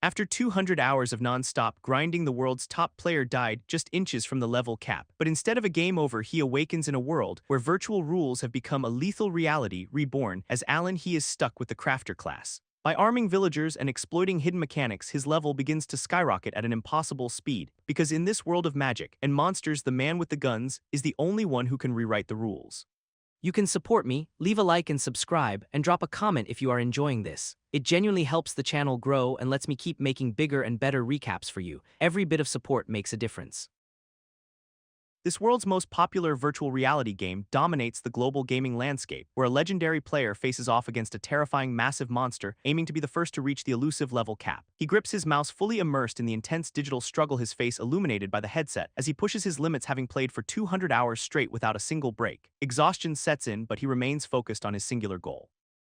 After 200 hours of non-stop grinding, the world's top player died just inches from the level cap. But instead of a game over, he awakens in a world where virtual rules have become a lethal reality reborn. As Alan, he is stuck with the crafter class. By arming villagers and exploiting hidden mechanics, his level begins to skyrocket at an impossible speed. Because in this world of magic and monsters, the man with the guns is the only one who can rewrite the rules. You can support me, leave a like and subscribe, and drop a comment if you are enjoying this. It genuinely helps the channel grow and lets me keep making bigger and better recaps for you. Every bit of support makes a difference. This world's most popular virtual reality game dominates the global gaming landscape, where a legendary player faces off against a terrifying massive monster aiming to be the first to reach the elusive level cap. He grips his mouse, fully immersed in the intense digital struggle, his face illuminated by the headset as he pushes his limits, having played for 200 hours straight without a single break. Exhaustion sets in, but he remains focused on his singular goal.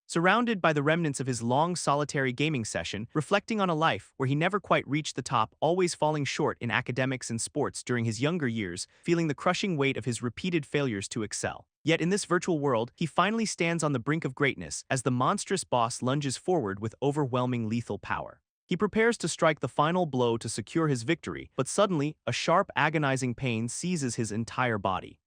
Surrounded by the remnants of his long solitary gaming session, reflecting on a life where he never quite reached the top, always falling short in academics and sports during his younger years, feeling the crushing weight of his repeated failures to excel. Yet in this virtual world, he finally stands on the brink of greatness as the monstrous boss lunges forward with overwhelming lethal power. He prepares to strike the final blow to secure his victory, but suddenly, a sharp, agonizing pain seizes his entire body,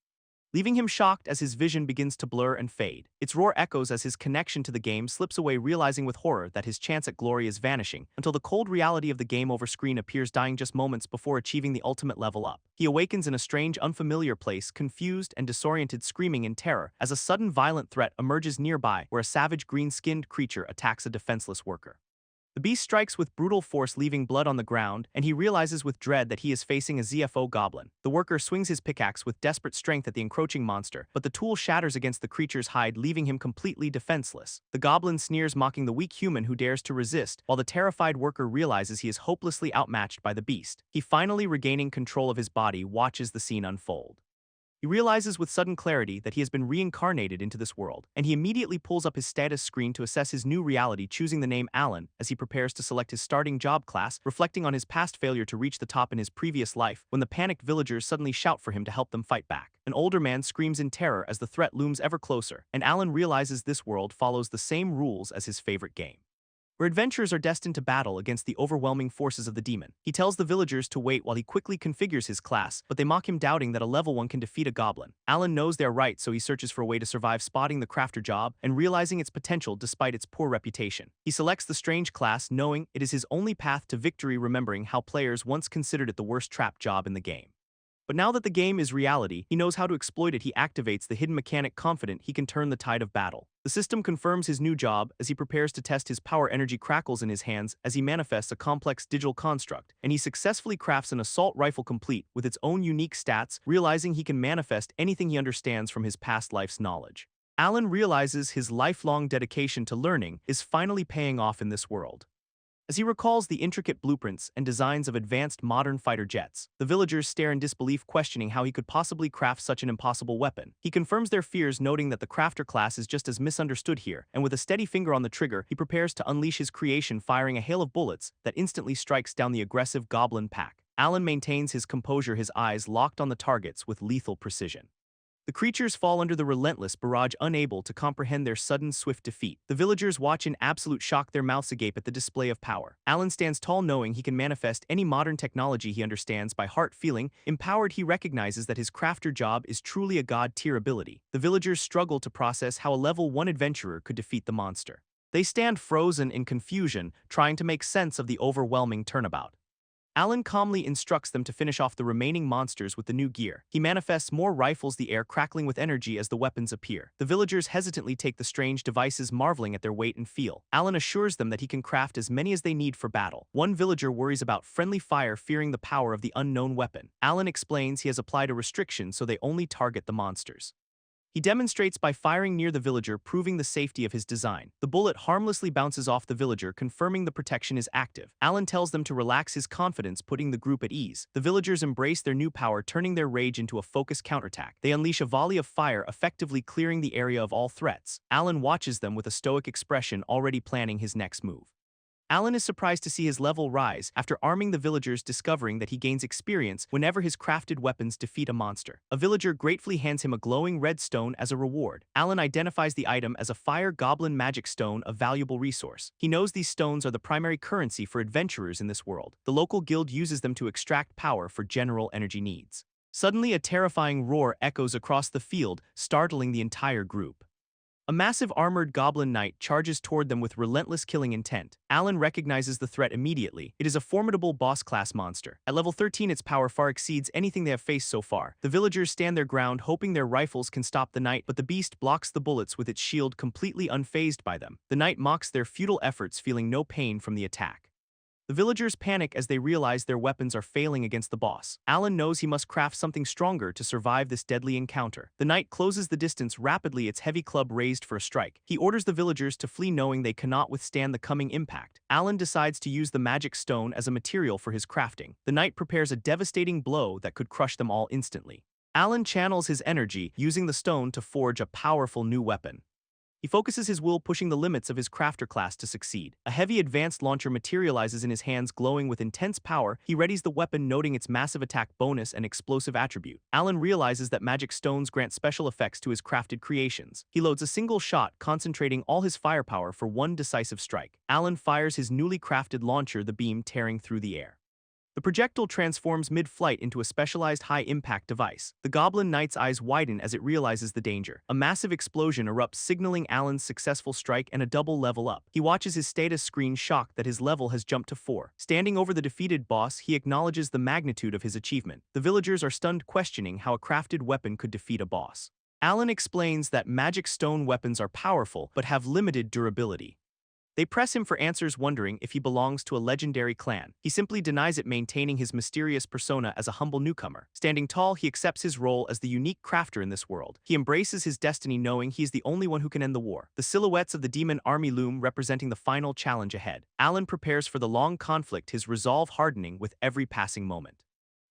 leaving him shocked as his vision begins to blur and fade. Its roar echoes as his connection to the game slips away, realizing with horror that his chance at glory is vanishing, until the cold reality of the game over screen appears, dying just moments before achieving the ultimate level up. He awakens in a strange, unfamiliar place, confused and disoriented, screaming in terror as a sudden violent threat emerges nearby, where a savage green-skinned creature attacks a defenseless worker. The beast strikes with brutal force, leaving blood on the ground, and he realizes with dread that he is facing a ZFO goblin. The worker swings his pickaxe with desperate strength at the encroaching monster, but the tool shatters against the creature's hide, leaving him completely defenseless. The goblin sneers, mocking the weak human who dares to resist, while the terrified worker realizes he is hopelessly outmatched by the beast. He, finally regaining control of his body, watches the scene unfold. He realizes with sudden clarity that he has been reincarnated into this world, and he immediately pulls up his status screen to assess his new reality, choosing the name Alan as he prepares to select his starting job class, reflecting on his past failure to reach the top in his previous life, when the panicked villagers suddenly shout for him to help them fight back. An older man screams in terror as the threat looms ever closer, and Alan realizes this world follows the same rules as his favorite game, where adventurers are destined to battle against the overwhelming forces of the demon. He tells the villagers to wait while he quickly configures his class, but they mock him, doubting that a level 1 can defeat a goblin. Alan knows they are right, so he searches for a way to survive, spotting the crafter job and realizing its potential despite its poor reputation. He selects the strange class, knowing it is his only path to victory, remembering how players once considered it the worst trap job in the game. But now that the game is reality, he knows how to exploit it. He activates the hidden mechanic, confident he can turn the tide of battle. The system confirms his new job as he prepares to test his power. Energy crackles in his hands as he manifests a complex digital construct, and he successfully crafts an assault rifle complete with its own unique stats, realizing he can manifest anything he understands from his past life's knowledge. Alan realizes his lifelong dedication to learning is finally paying off in this world. As he recalls the intricate blueprints and designs of advanced modern fighter jets, the villagers stare in disbelief, questioning how he could possibly craft such an impossible weapon. He confirms their fears, noting that the crafter class is just as misunderstood here, and with a steady finger on the trigger, he prepares to unleash his creation, firing a hail of bullets that instantly strikes down the aggressive goblin pack. Alan maintains his composure, his eyes locked on the targets with lethal precision. The creatures fall under the relentless barrage, unable to comprehend their sudden, swift defeat. The villagers watch in absolute shock, their mouths agape at the display of power. Alan stands tall, knowing he can manifest any modern technology he understands by heart. Feeling empowered, he recognizes that his crafter job is truly a god-tier ability. The villagers struggle to process how a level 1 adventurer could defeat the monster. They stand frozen in confusion, trying to make sense of the overwhelming turnabout. Alan calmly instructs them to finish off the remaining monsters with the new gear. He manifests more rifles, the air crackling with energy as the weapons appear. The villagers hesitantly take the strange devices, marveling at their weight and feel. Alan assures them that he can craft as many as they need for battle. One villager worries about friendly fire, fearing the power of the unknown weapon. Alan explains he has applied a restriction so they only target the monsters. He demonstrates by firing near the villager, proving the safety of his design. The bullet harmlessly bounces off the villager, confirming the protection is active. Alan tells them to relax, his confidence putting the group at ease. The villagers embrace their new power, turning their rage into a focused counterattack. They unleash a volley of fire, effectively clearing the area of all threats. Alan watches them with a stoic expression, already planning his next move. Alan is surprised to see his level rise after arming the villagers, discovering that he gains experience whenever his crafted weapons defeat a monster. A villager gratefully hands him a glowing red stone as a reward. Alan identifies the item as a fire goblin magic stone, a valuable resource. He knows these stones are the primary currency for adventurers in this world. The local guild uses them to extract power for general energy needs. Suddenly, a terrifying roar echoes across the field, startling the entire group. A massive armored goblin knight charges toward them with relentless killing intent. Alan recognizes the threat immediately. It is a formidable boss-class monster. At level 13, its power far exceeds anything they have faced so far. The villagers stand their ground, hoping their rifles can stop the knight, but the beast blocks the bullets with its shield, completely unfazed by them. The knight mocks their futile efforts, feeling no pain from the attack. The villagers panic as they realize their weapons are failing against the boss. Alan knows he must craft something stronger to survive this deadly encounter. The knight closes the distance rapidly, its heavy club raised for a strike. He orders the villagers to flee, knowing they cannot withstand the coming impact. Alan decides to use the magic stone as a material for his crafting. The knight prepares a devastating blow that could crush them all instantly. Alan channels his energy, using the stone to forge a powerful new weapon. He focuses his will, pushing the limits of his crafter class to succeed. A heavy advanced launcher materializes in his hands, glowing with intense power. He readies the weapon, noting its massive attack bonus and explosive attribute. Alan realizes that magic stones grant special effects to his crafted creations. He loads a single shot, concentrating all his firepower for one decisive strike. Alan fires his newly crafted launcher, the beam tearing through the air. The projectile transforms mid-flight into a specialized high-impact device. The Goblin Knight's eyes widen as it realizes the danger. A massive explosion erupts, signaling Alan's successful strike and a double level up. He watches his status screen, shocked that his level has jumped to 4. Standing over the defeated boss, he acknowledges the magnitude of his achievement. The villagers are stunned, questioning how a crafted weapon could defeat a boss. Alan explains that magic stone weapons are powerful but have limited durability. They press him for answers, wondering if he belongs to a legendary clan. He simply denies it, maintaining his mysterious persona as a humble newcomer. Standing tall, he accepts his role as the unique crafter in this world. He embraces his destiny, knowing he is the only one who can end the war. The silhouettes of the demon army loom, representing the final challenge ahead. Alan prepares for the long conflict, his resolve hardening with every passing moment.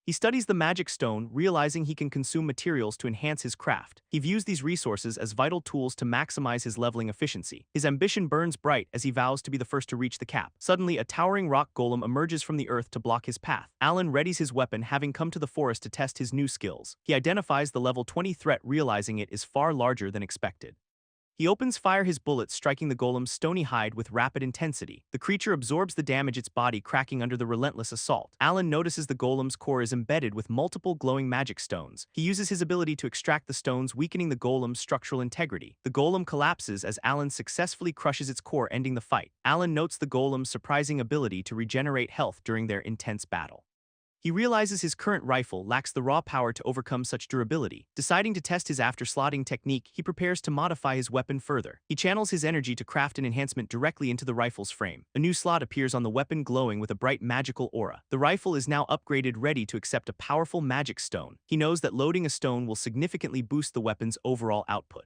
He studies the magic stone, realizing he can consume materials to enhance his craft. He views these resources as vital tools to maximize his leveling efficiency. His ambition burns bright as he vows to be the first to reach the cap. Suddenly, a towering rock golem emerges from the earth to block his path. Alan readies his weapon, having come to the forest to test his new skills. He identifies the level 20 threat, realizing it is far larger than expected. He opens fire, his bullets striking the golem's stony hide with rapid intensity. The creature absorbs the damage, its body cracking under the relentless assault. Alan notices the golem's core is embedded with multiple glowing magic stones. He uses his ability to extract the stones, weakening the golem's structural integrity. The golem collapses as Alan successfully crushes its core, ending the fight. Alan notes the golem's surprising ability to regenerate health during their intense battle. He realizes his current rifle lacks the raw power to overcome such durability. Deciding to test his after-slotting technique, he prepares to modify his weapon further. He channels his energy to craft an enhancement directly into the rifle's frame. A new slot appears on the weapon, glowing with a bright magical aura. The rifle is now upgraded, ready to accept a powerful magic stone. He knows that loading a stone will significantly boost the weapon's overall output.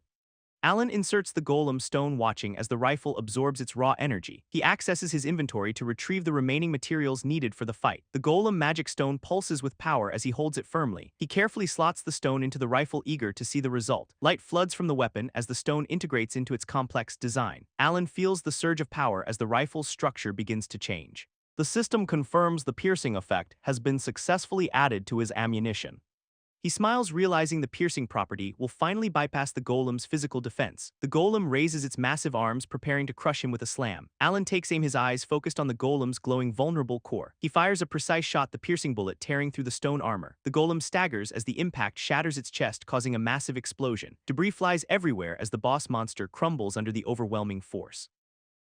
Alan inserts the golem stone, watching as the rifle absorbs its raw energy. He accesses his inventory to retrieve the remaining materials needed for the fight. The golem magic stone pulses with power as he holds it firmly. He carefully slots the stone into the rifle, eager to see the result. Light floods from the weapon as the stone integrates into its complex design. Alan feels the surge of power as the rifle's structure begins to change. The system confirms the piercing effect has been successfully added to his ammunition. He smiles, realizing the piercing property will finally bypass the golem's physical defense. The golem raises its massive arms, preparing to crush him with a slam. Alan takes aim, his eyes focused on the golem's glowing vulnerable core. He fires a precise shot, the piercing bullet tearing through the stone armor. The golem staggers as the impact shatters its chest, causing a massive explosion. Debris flies everywhere as the boss monster crumbles under the overwhelming force.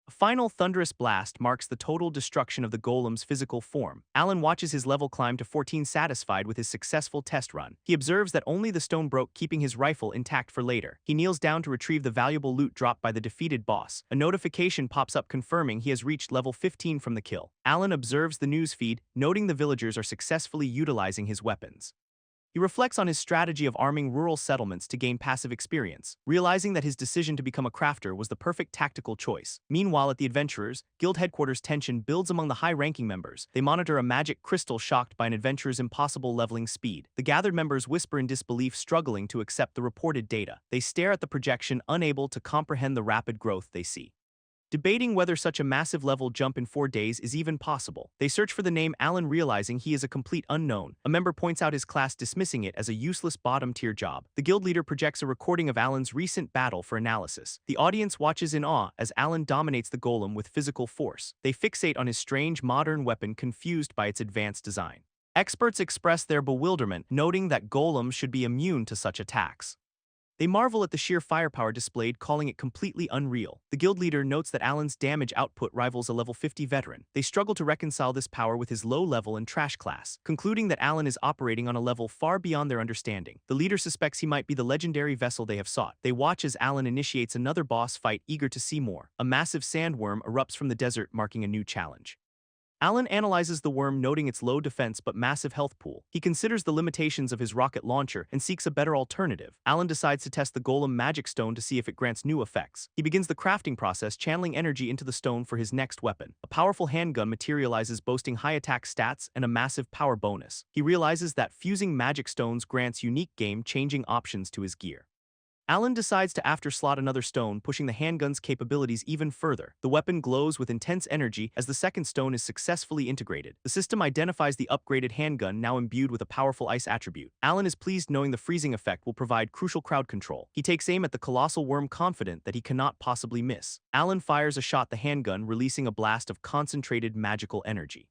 A final thunderous blast marks the total destruction of the golem's physical form. Alan watches his level climb to 14, satisfied with his successful test run. He observes that only the stone broke, keeping his rifle intact for later. He kneels down to retrieve the valuable loot dropped by the defeated boss. A notification pops up confirming he has reached level 15 from the kill. Alan observes the news feed, noting the villagers are successfully utilizing his weapons. He reflects on his strategy of arming rural settlements to gain passive experience, realizing that his decision to become a crafter was the perfect tactical choice. Meanwhile, at the Adventurers Guild headquarters, tension builds among the high-ranking members. They monitor a magic crystal, shocked by an adventurer's impossible leveling speed. The gathered members whisper in disbelief, struggling to accept the reported data. They stare at the projection, unable to comprehend the rapid growth they see. debating whether such a massive level jump in 4 days is even possible. They search for the name Alan, realizing he is a complete unknown. A member points out his class, dismissing it as a useless bottom-tier job. The guild leader projects a recording of Alan's recent battle for analysis. The audience watches in awe as Alan dominates the golem with physical force. They fixate on his strange modern weapon, confused by its advanced design. Experts express their bewilderment, noting that golems should be immune to such attacks. They marvel at the sheer firepower displayed, calling it completely unreal. The guild leader notes that Alan's damage output rivals a level 50 veteran. They struggle to reconcile this power with his low level and trash class, concluding that Alan is operating on a level far beyond their understanding. The leader suspects he might be the legendary vessel they have sought. They watch as Alan initiates another boss fight, eager to see more. A massive sandworm erupts from the desert, marking a new challenge. Alan analyzes the worm, noting its low defense but massive health pool. He considers the limitations of his rocket launcher and seeks a better alternative. Alan decides to test the golem magic stone to see if it grants new effects. He begins the crafting process, channeling energy into the stone for his next weapon. A powerful handgun materializes, boasting high attack stats and a massive power bonus. He realizes that fusing magic stones grants unique game-changing options to his gear. Alan decides to after-slot another stone, pushing the handgun's capabilities even further. The weapon glows with intense energy as the second stone is successfully integrated. The system identifies the upgraded handgun, now imbued with a powerful ice attribute. Alan is pleased, knowing the freezing effect will provide crucial crowd control. He takes aim at the colossal worm, confident that he cannot possibly miss. Alan fires a shot, the handgun releasing a blast of concentrated magical energy.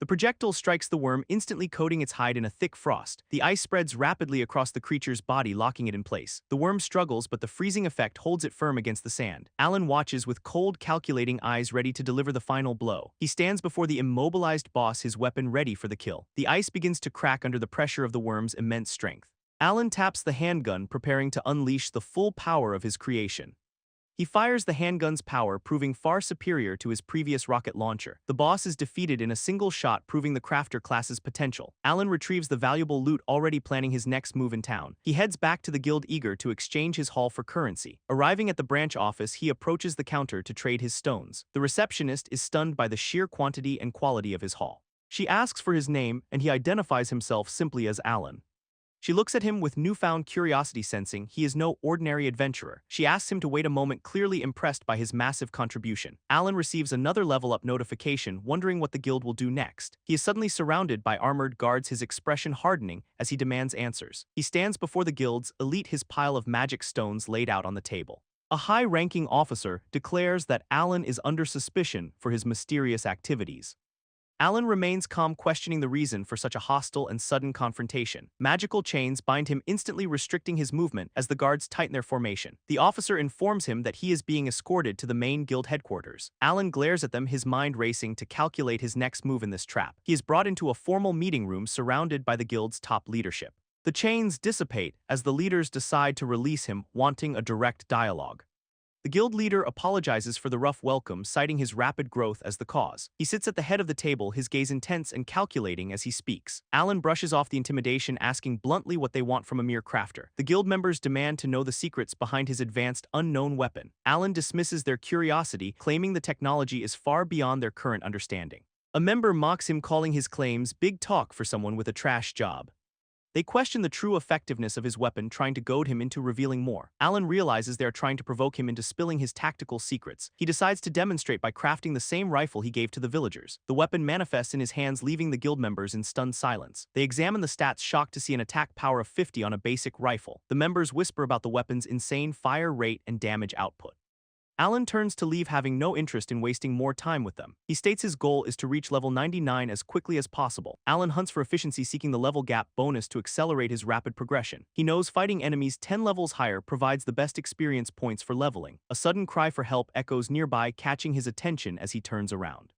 The projectile strikes the worm, instantly coating its hide in a thick frost. The ice spreads rapidly across the creature's body, locking it in place. The worm struggles, but the freezing effect holds it firm against the sand. Alan watches with cold, calculating eyes, ready to deliver the final blow. He stands before the immobilized boss, his weapon ready for the kill. The ice begins to crack under the pressure of the worm's immense strength. Alan taps the handgun, preparing to unleash the full power of his creation. He fires the handgun's power, proving far superior to his previous rocket launcher. The boss is defeated in a single shot, proving the crafter class's potential. Alan retrieves the valuable loot, already planning his next move in town. He heads back to the guild, eager to exchange his haul for currency. Arriving at the branch office, he approaches the counter to trade his stones. The receptionist is stunned by the sheer quantity and quality of his haul. She asks for his name, and he identifies himself simply as Alan. She looks at him with newfound curiosity, sensing he is no ordinary adventurer. She asks him to wait a moment, clearly impressed by his massive contribution. Alan receives another level-up notification, wondering what the guild will do next. He is suddenly surrounded by armored guards, his expression hardening as he demands answers. He stands before the guild's elite, his pile of magic stones laid out on the table. A high-ranking officer declares that Alan is under suspicion for his mysterious activities. Alan remains calm, questioning the reason for such a hostile and sudden confrontation. Magical chains bind him, instantly restricting his movement as the guards tighten their formation. The officer informs him that he is being escorted to the main guild headquarters. Alan glares at them, his mind racing to calculate his next move in this trap. He is brought into a formal meeting room surrounded by the guild's top leadership. The chains dissipate as the leaders decide to release him, wanting a direct dialogue. The guild leader apologizes for the rough welcome, citing his rapid growth as the cause. He sits at the head of the table, his gaze intense and calculating as he speaks. Alan brushes off the intimidation, asking bluntly what they want from a mere crafter. The guild members demand to know the secrets behind his advanced, unknown weapon. Alan dismisses their curiosity, claiming the technology is far beyond their current understanding. A member mocks him, calling his claims big talk for someone with a trash job. They question the true effectiveness of his weapon, trying to goad him into revealing more. Alan realizes they are trying to provoke him into spilling his tactical secrets. He decides to demonstrate by crafting the same rifle he gave to the villagers. The weapon manifests in his hands, leaving the guild members in stunned silence. They examine the stats, shocked to see an attack power of 50 on a basic rifle. The members whisper about the weapon's insane fire rate and damage output. Alan turns to leave, having no interest in wasting more time with them. He states his goal is to reach level 99 as quickly as possible. Alan hunts for efficiency, seeking the level gap bonus to accelerate his rapid progression. He knows fighting enemies 10 levels higher provides the best experience points for leveling. A sudden cry for help echoes nearby, catching his attention as he turns around.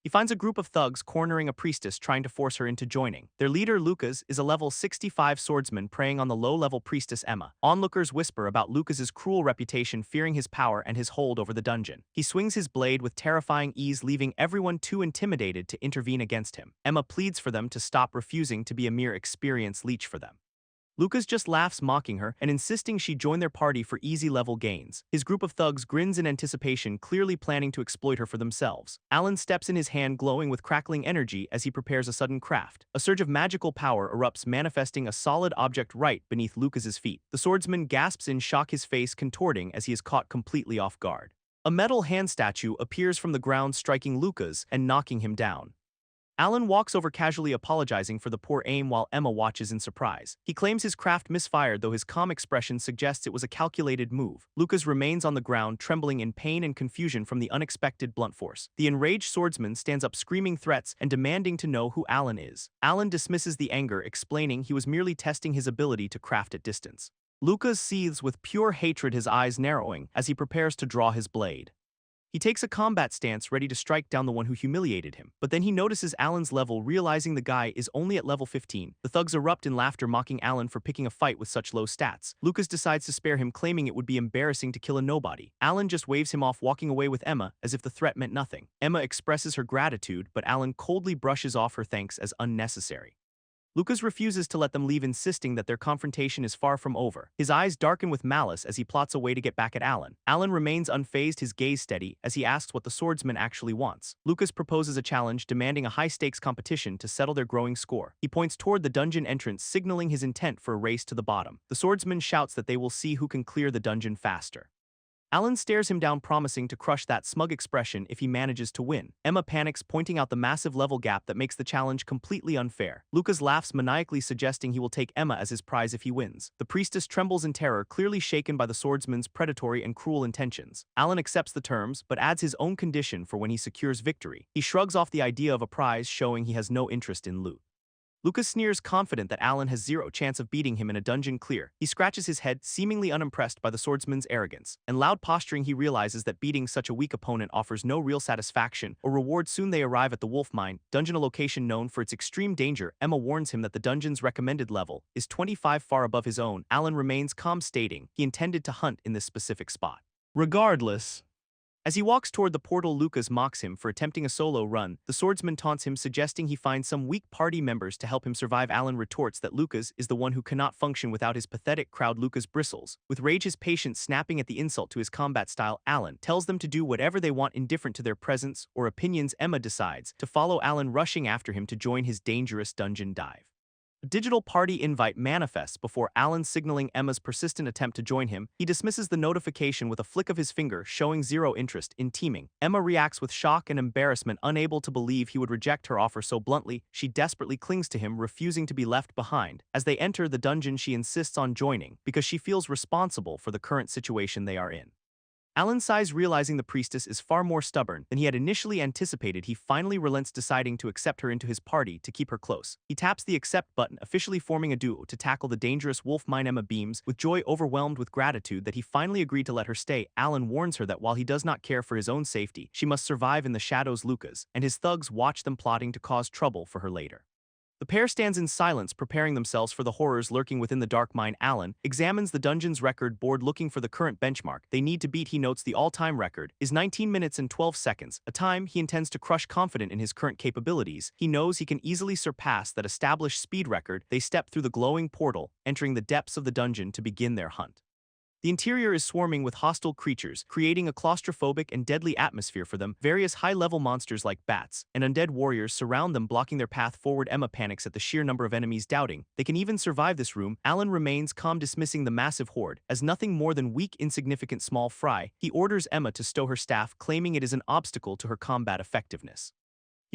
He finds a group of thugs cornering a priestess, trying to force her into joining. Their leader, Lucas, is a level 65 swordsman preying on the low-level priestess Emma. Onlookers whisper about Lucas's cruel reputation, fearing his power and his hold over the dungeon. He swings his blade with terrifying ease, leaving everyone too intimidated to intervene against him. Emma pleads for them to stop, refusing to be a mere experienced leech for them. Lucas just laughs, mocking her and insisting she join their party for easy level gains. His group of thugs grins in anticipation, clearly planning to exploit her for themselves. Alan steps in, his hand glowing with crackling energy as he prepares a sudden craft. A surge of magical power erupts, manifesting a solid object right beneath Lucas's feet. The swordsman gasps in shock, his face contorting as he is caught completely off guard. A metal hand statue appears from the ground, striking Lucas and knocking him down. Alan walks over, casually apologizing for the poor aim, while Emma watches in surprise. He claims his craft misfired, though his calm expression suggests it was a calculated move. Lucas remains on the ground, trembling in pain and confusion from the unexpected blunt force. The enraged swordsman stands up, screaming threats and demanding to know who Alan is. Alan dismisses the anger, explaining he was merely testing his ability to craft at distance. Lucas seethes with pure hatred, his eyes narrowing as he prepares to draw his blade. He takes a combat stance, ready to strike down the one who humiliated him. But then he notices Alan's level, realizing the guy is only at level 15. The thugs erupt in laughter, mocking Alan for picking a fight with such low stats. Lucas decides to spare him, claiming it would be embarrassing to kill a nobody. Alan just waves him off, walking away with Emma as if the threat meant nothing. Emma expresses her gratitude, but Alan coldly brushes off her thanks as unnecessary. Lucas refuses to let them leave, insisting that their confrontation is far from over. His eyes darken with malice as he plots a way to get back at Alan. Alan remains unfazed, his gaze steady, as he asks what the swordsman actually wants. Lucas proposes a challenge, demanding a high-stakes competition to settle their growing score. He points toward the dungeon entrance, signaling his intent for a race to the bottom. The swordsman shouts that they will see who can clear the dungeon faster. Alan stares him down, promising to crush that smug expression if he manages to win. Emma panics, pointing out the massive level gap that makes the challenge completely unfair. Lucas laughs maniacally, suggesting he will take Emma as his prize if he wins. The priestess trembles in terror, clearly shaken by the swordsman's predatory and cruel intentions. Alan accepts the terms, but adds his own condition for when he secures victory. He shrugs off the idea of a prize, showing he has no interest in loot. Lucas sneers, confident that Alan has zero chance of beating him in a dungeon clear. He scratches his head, seemingly unimpressed by the swordsman's arrogance and loud posturing. He realizes that beating such a weak opponent offers no real satisfaction or reward. Soon they arrive at the Wolf Mine dungeon, a location known for its extreme danger. Emma warns him that the dungeon's recommended level is 25, far above his own. Alan remains calm, stating he intended to hunt in this specific spot. Regardless, as he walks toward the portal, Lucas mocks him for attempting a solo run. The swordsman taunts him, suggesting he find some weak party members to help him survive. Alan retorts that Lucas is the one who cannot function without his pathetic crowd. Lucas bristles with rage, his patience snapping at the insult to his combat style. Alan tells them to do whatever they want, indifferent to their presence or opinions. Emma decides to follow Alan, rushing after him to join his dangerous dungeon dive. A digital party invite manifests before Alan, signaling Emma's persistent attempt to join him. He dismisses the notification with a flick of his finger, showing zero interest in teaming. Emma reacts with shock and embarrassment, unable to believe he would reject her offer so bluntly. She desperately clings to him, refusing to be left behind. As they enter the dungeon, she insists on joining because she feels responsible for the current situation they are in. Alan sighs, realizing the priestess is far more stubborn than he had initially anticipated. He finally relents, deciding to accept her into his party to keep her close. He taps the accept button, officially forming a duo to tackle the dangerous wolf mine. Emma beams with joy, overwhelmed with gratitude that he finally agreed to let her stay. Alan warns her that while he does not care for his own safety, she must survive in the shadows. Lucas and his thugs watch them, plotting to cause trouble for her later. The pair stands in silence, preparing themselves for the horrors lurking within the dark mine. Alan examines the dungeon's record board, looking for the current benchmark they need to beat. He notes the all-time record is 19 minutes and 12 seconds, a time he intends to crush. Confident in his current capabilities, he knows he can easily surpass that established speed record. They step through the glowing portal, entering the depths of the dungeon to begin their hunt. The interior is swarming with hostile creatures, creating a claustrophobic and deadly atmosphere for them. Various high-level monsters like bats and undead warriors surround them, blocking their path forward. Emma panics at the sheer number of enemies, doubting they can even survive this room. Alan remains calm, dismissing the massive horde as nothing more than weak, insignificant small fry. He orders Emma to stow her staff, claiming it is an obstacle to her combat effectiveness.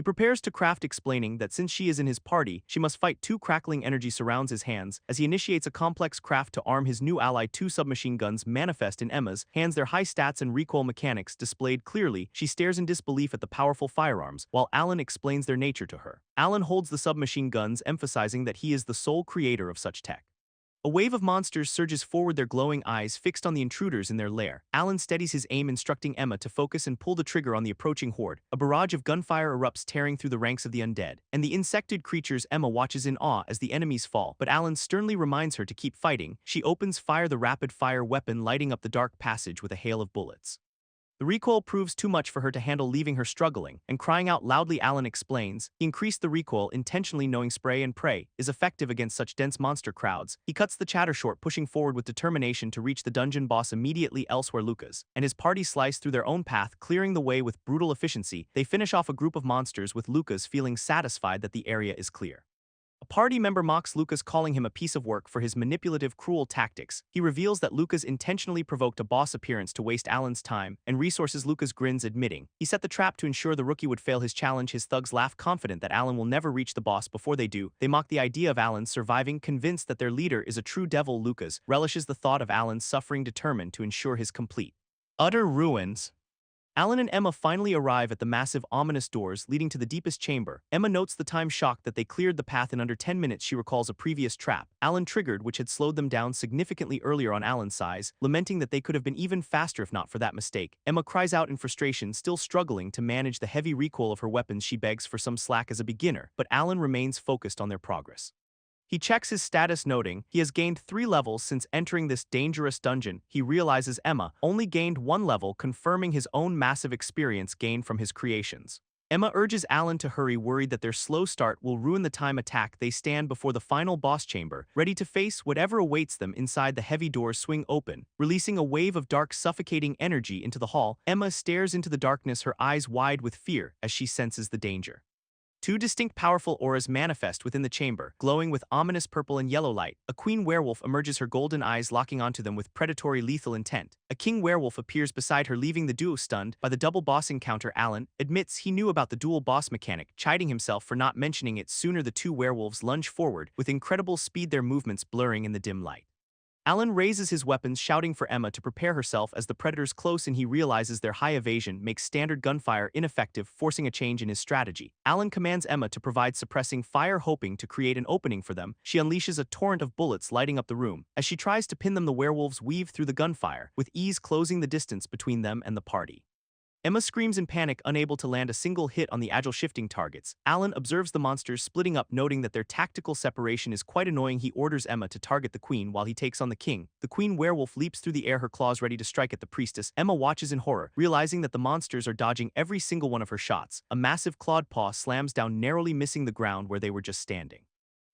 He prepares to craft, explaining that since she is in his party, she must fight. Two crackling energy surrounds his hands as he initiates a complex craft to arm his new ally. Two submachine guns manifest in Emma's hands, their high stats and recoil mechanics displayed clearly. She stares in disbelief at the powerful firearms, while Alan explains their nature to her. Alan holds the submachine guns, emphasizing that he is the sole creator of such tech. A wave of monsters surges forward, their glowing eyes fixed on the intruders in their lair. Alan steadies his aim, instructing Emma to focus and pull the trigger on the approaching horde. A barrage of gunfire erupts, tearing through the ranks of the undead and the insected creatures. Emma watches in awe as the enemies fall, but Alan sternly reminds her to keep fighting. She opens fire, the rapid-fire weapon lighting up the dark passage with a hail of bullets. The recoil proves too much for her to handle, leaving her struggling and crying out loudly. Alan explains he increased the recoil intentionally, knowing spray and pray is effective against such dense monster crowds. He cuts the chatter short, pushing forward with determination to reach the dungeon boss immediately. Elsewhere, Lucas and his party slice through their own path, clearing the way with brutal efficiency. They finish off a group of monsters, with Lucas feeling satisfied that the area is clear. A party member mocks Luca's, calling him a piece of work for his manipulative, cruel tactics. He reveals that Luca's intentionally provoked a boss appearance to waste Alan's time and resources. Luca's grins, admitting he set the trap to ensure the rookie would fail his challenge. His thugs laugh, confident that Alan will never reach the boss before they do. They mock the idea of Alan surviving, convinced that their leader is a true devil. Luca's relishes the thought of Alan's suffering, determined to ensure his complete, utter ruins. Alan and Emma finally arrive at the massive, ominous doors leading to the deepest chamber. Emma notes the time, shocked that they cleared the path in under 10 minutes. She recalls a previous trap Alan triggered, which had slowed them down significantly earlier on Alan's size, lamenting that they could have been even faster if not for that mistake. Emma cries out in frustration, still struggling to manage the heavy recoil of her weapons. She begs for some slack as a beginner, but Alan remains focused on their progress. He checks his status, noting he has gained 3 levels since entering this dangerous dungeon. He realizes Emma only gained 1 level, confirming his own massive experience gained from his creations. Emma urges Alan to hurry, worried that their slow start will ruin the time attack. They stand before the final boss chamber, ready to face whatever awaits them inside. The heavy doors swing open, releasing a wave of dark, suffocating energy into the hall. Emma stares into the darkness, her eyes wide with fear as she senses the danger. 2 distinct powerful auras manifest within the chamber, glowing with ominous purple and yellow light. A queen werewolf emerges, her golden eyes locking onto them with predatory, lethal intent. A king werewolf appears beside her, leaving the duo stunned by the double boss encounter. Alan admits he knew about the dual boss mechanic, chiding himself for not mentioning it sooner. The 2 werewolves lunge forward with incredible speed, their movements blurring in the dim light. Alan raises his weapons, shouting for Emma to prepare herself as the predators close in. He realizes their high evasion makes standard gunfire ineffective, forcing a change in his strategy. Alan commands Emma to provide suppressing fire, hoping to create an opening for them. She unleashes a torrent of bullets, lighting up the room. As she tries to pin them, the werewolves weave through the gunfire, with ease closing the distance between them and the party. Emma screams in panic, unable to land a single hit on the agile, shifting targets. Alan observes the monsters splitting up, noting that their tactical separation is quite annoying. He orders Emma to target the queen while he takes on the king. The queen werewolf leaps through the air, her claws ready to strike at the priestess. Emma watches in horror, realizing that the monsters are dodging every single one of her shots. A massive clawed paw slams down, narrowly missing the ground where they were just standing.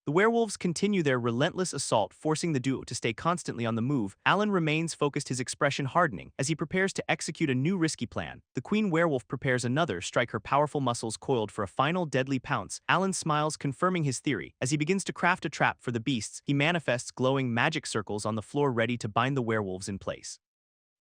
The werewolves continue their relentless assault, forcing the duo to stay constantly on the move. Alan remains focused, his expression hardening as he prepares to execute a new risky plan. The queen werewolf prepares another strike, her powerful muscles coiled for a final deadly pounce. Alan smiles, confirming his theory. As he begins to craft a trap for the beasts, he manifests glowing magic circles on the floor, ready to bind the werewolves in place.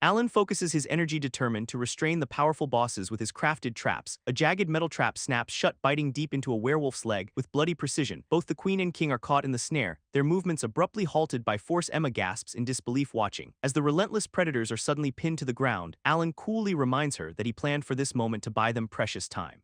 Alan focuses his energy, determined to restrain the powerful bosses with his crafted traps. A jagged metal trap snaps shut, biting deep into a werewolf's leg with bloody precision. Both the queen and king are caught in the snare, their movements abruptly halted by force. Emma gasps in disbelief, watching as the relentless predators are suddenly pinned to the ground. Alan coolly reminds her that he planned for this moment to buy them precious time.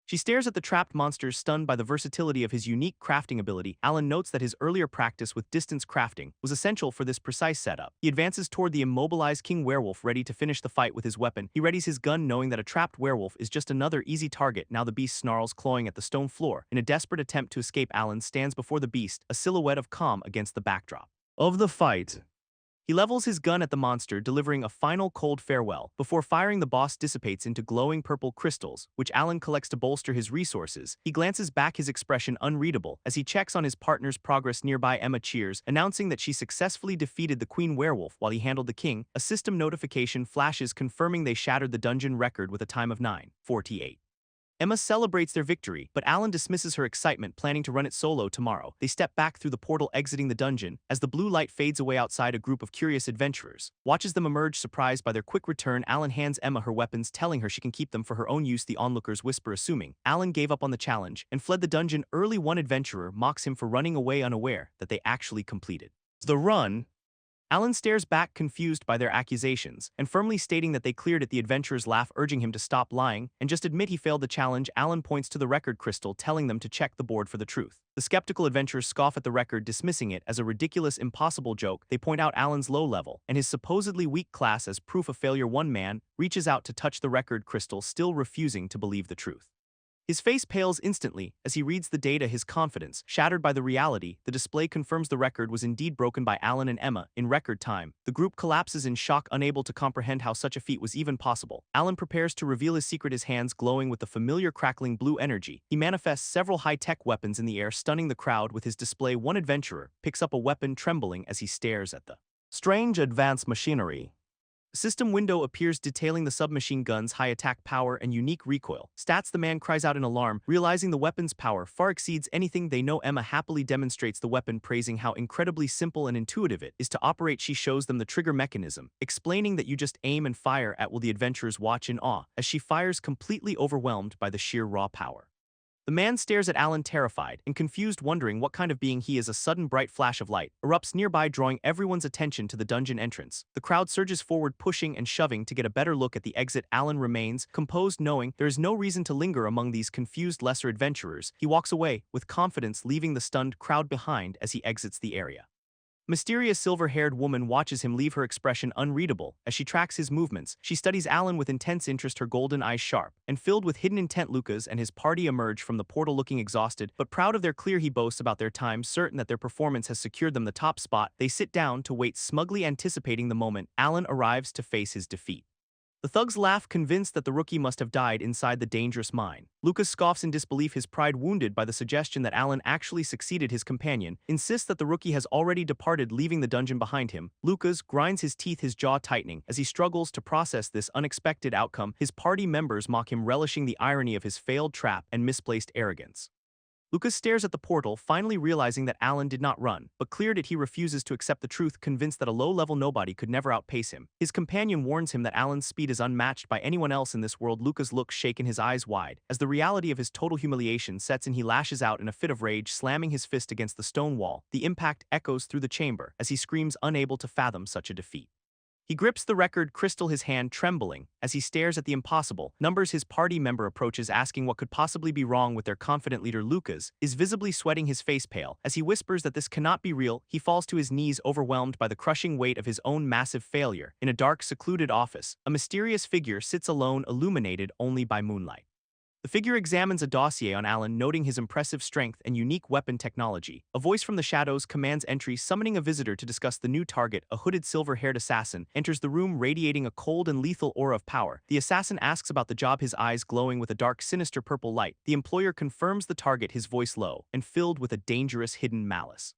She stares at the trapped monsters, stunned by the versatility of his unique crafting ability. Alan notes that his earlier practice with distance crafting was essential for this precise setup. He advances toward the immobilized king werewolf, ready to finish the fight with his weapon. He readies his gun, knowing that a trapped werewolf is just another easy target. Now the beast snarls, clawing at the stone floor. In a desperate attempt to escape, Alan stands before the beast, a silhouette of calm against the backdrop of the fight. He levels his gun at the monster, delivering a final cold farewell. Before firing, the boss dissipates into glowing purple crystals, which Alan collects to bolster his resources. He glances back, his expression unreadable, as he checks on his partner's progress. Nearby, Emma cheers, announcing that she successfully defeated the queen werewolf while he handled the king. A system notification flashes, confirming they shattered the dungeon record with a time of 9:48. Emma celebrates their victory, but Alan dismisses her excitement, planning to run it solo tomorrow. They step back through the portal, exiting the dungeon. As the blue light fades away outside, a group of curious adventurers watches them emerge, surprised by their quick return. Alan hands Emma her weapons, telling her she can keep them for her own use. The onlookers whisper, assuming Alan gave up on the challenge and fled the dungeon early. One adventurer mocks him for running away, unaware that they actually completed the run. Alan stares back, confused by their accusations, and firmly stating that they cleared it. The adventurers laugh, urging him to stop lying and just admit he failed the challenge. Alan points to the record crystal, telling them to check the board for the truth. The skeptical adventurers scoff at the record, dismissing it as a ridiculous, impossible joke. They point out Alan's low level and his supposedly weak class as proof of failure. One man reaches out to touch the record crystal, still refusing to believe the truth. His face pales instantly as he reads the data, his confidence shattered by the reality. The display confirms the record was indeed broken by Alan and Emma in record time. The group collapses in shock, unable to comprehend how such a feat was even possible. Alan prepares to reveal his secret, his hands glowing with the familiar crackling blue energy. He manifests several high-tech weapons in the air, stunning the crowd with his display. One adventurer picks up a weapon, trembling as he stares at the strange advanced machinery. A system window appears detailing the submachine gun's high attack power and unique recoil. Stats: the man cries out in alarm, realizing the weapon's power far exceeds anything they know. Emma happily demonstrates the weapon, praising how incredibly simple and intuitive it is to operate. She shows them the trigger mechanism, explaining that you just aim and fire at will. The adventurers watch in awe as she fires, completely overwhelmed by the sheer raw power. The man stares at Alan, terrified and confused, wondering what kind of being he is. A sudden bright flash of light erupts nearby, drawing everyone's attention to the dungeon entrance. The crowd surges forward, pushing and shoving to get a better look at the exit. Alan remains composed, knowing there is no reason to linger among these confused lesser adventurers. He walks away with confidence, leaving the stunned crowd behind as he exits the area. Mysterious silver-haired woman watches him leave, her expression unreadable. As she tracks his movements, she studies Alan with intense interest, her golden eyes sharp and filled with hidden intent. Lucas and his party emerge from the portal looking exhausted but proud of their clear. He boasts about their time, certain that their performance has secured them the top spot. They sit down to wait, smugly anticipating the moment Alan arrives to face his defeat. The thugs laugh, convinced that the rookie must have died inside the dangerous mine. Lucas scoffs in disbelief, his pride wounded by the suggestion that Alan actually succeeded. His companion insists that the rookie has already departed, leaving the dungeon behind him. Lucas grinds his teeth, his jaw tightening as he struggles to process this unexpected outcome. His party members mock him, relishing the irony of his failed trap and misplaced arrogance. Lucas stares at the portal, finally realizing that Alan did not run, but cleared it. He refuses to accept the truth, convinced that a low-level nobody could never outpace him. His companion warns him that Alan's speed is unmatched by anyone else in this world. Lucas looks shaken, his eyes wide, as the reality of his total humiliation sets in. He lashes out in a fit of rage, slamming his fist against the stone wall. The impact echoes through the chamber as he screams, unable to fathom such a defeat. He grips the record crystal, his hand trembling as he stares at the impossible numbers. His party member approaches, asking what could possibly be wrong with their confident leader. Lucas is visibly sweating, his face pale, as he whispers that this cannot be real. He falls to his knees, overwhelmed by the crushing weight of his own massive failure. In a dark, secluded office, a mysterious figure sits alone, illuminated only by moonlight. The figure examines a dossier on Alan, noting his impressive strength and unique weapon technology. A voice from the shadows commands entry, summoning a visitor to discuss the new target. A hooded, silver-haired assassin enters the room, radiating a cold and lethal aura of power. The assassin asks about the job, his eyes glowing with a dark, sinister purple light. The employer confirms the target, his voice low and filled with a dangerous hidden malice.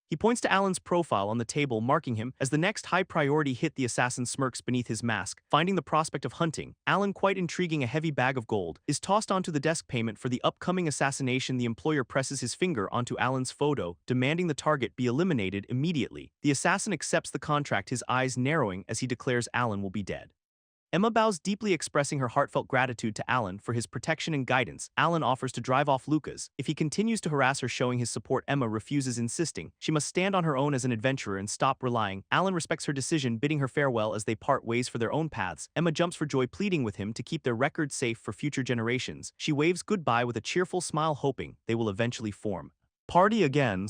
He points to Alan's profile on the table, marking him as the next high priority hit. The assassin smirks beneath his mask, finding the prospect of hunting Alan quite intriguing. A heavy bag of gold is tossed onto the desk, payment for the upcoming assassination. The employer presses his finger onto Alan's photo, demanding the target be eliminated immediately. The assassin accepts the contract, his eyes narrowing as he declares Alan will be dead. Emma bows deeply, expressing her heartfelt gratitude to Alan for his protection and guidance. Alan offers to drive off Lucas if he continues to harass her, showing his support. Emma refuses, insisting she must stand on her own as an adventurer and stop relying. Alan respects her decision, bidding her farewell as they part ways for their own paths. Emma jumps for joy, pleading with him to keep their record safe for future generations. She waves goodbye with a cheerful smile, hoping they will eventually form party again.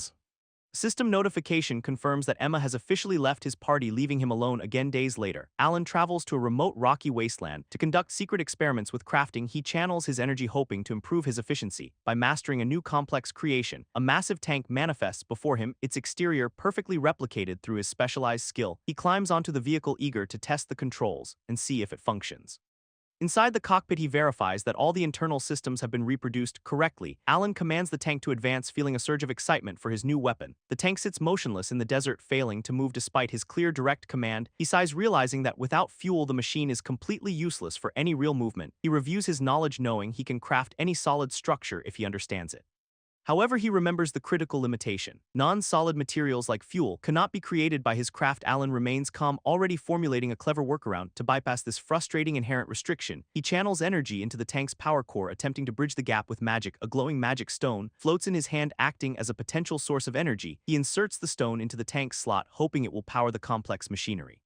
System notification confirms that Emma has officially left his party, leaving him alone again. Days later, Alan travels to a remote rocky wasteland to conduct secret experiments with crafting. He channels his energy, hoping to improve his efficiency by mastering a new complex creation. A massive tank manifests before him, its exterior perfectly replicated through his specialized skill. He climbs onto the vehicle, eager to test the controls and see if it functions. Inside the cockpit, he verifies that all the internal systems have been reproduced correctly. Alan commands the tank to advance, feeling a surge of excitement for his new weapon. The tank sits motionless in the desert, failing to move despite his clear, direct command. He sighs, realizing that without fuel, the machine is completely useless for any real movement. He reviews his knowledge, knowing he can craft any solid structure if he understands it. However, he remembers the critical limitation. Non-solid materials like fuel cannot be created by his craft. Alan remains calm, already formulating a clever workaround to bypass this frustrating inherent restriction. He channels energy into the tank's power core, attempting to bridge the gap with magic. A glowing magic stone floats in his hand, acting as a potential source of energy. He inserts the stone into the tank's slot, hoping it will power the complex machinery.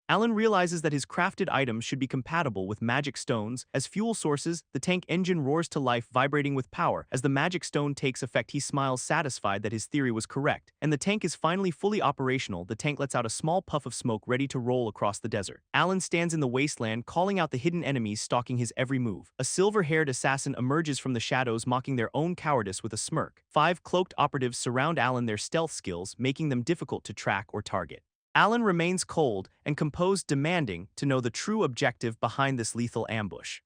Alan realizes that his crafted items should be compatible with magic stones as fuel sources. The tank engine roars to life, vibrating with power. As the magic stone takes effect, he smiles, satisfied that his theory was correct, and the tank is finally fully operational. The tank lets out a small puff of smoke, ready to roll across the desert. Alan stands in the wasteland, calling out the hidden enemies stalking his every move. A silver-haired assassin emerges from the shadows, mocking their own cowardice with a smirk. 5 cloaked operatives surround Alan, their stealth skills making them difficult to track or target. Alan remains cold and composed, demanding to know the true objective behind this lethal ambush.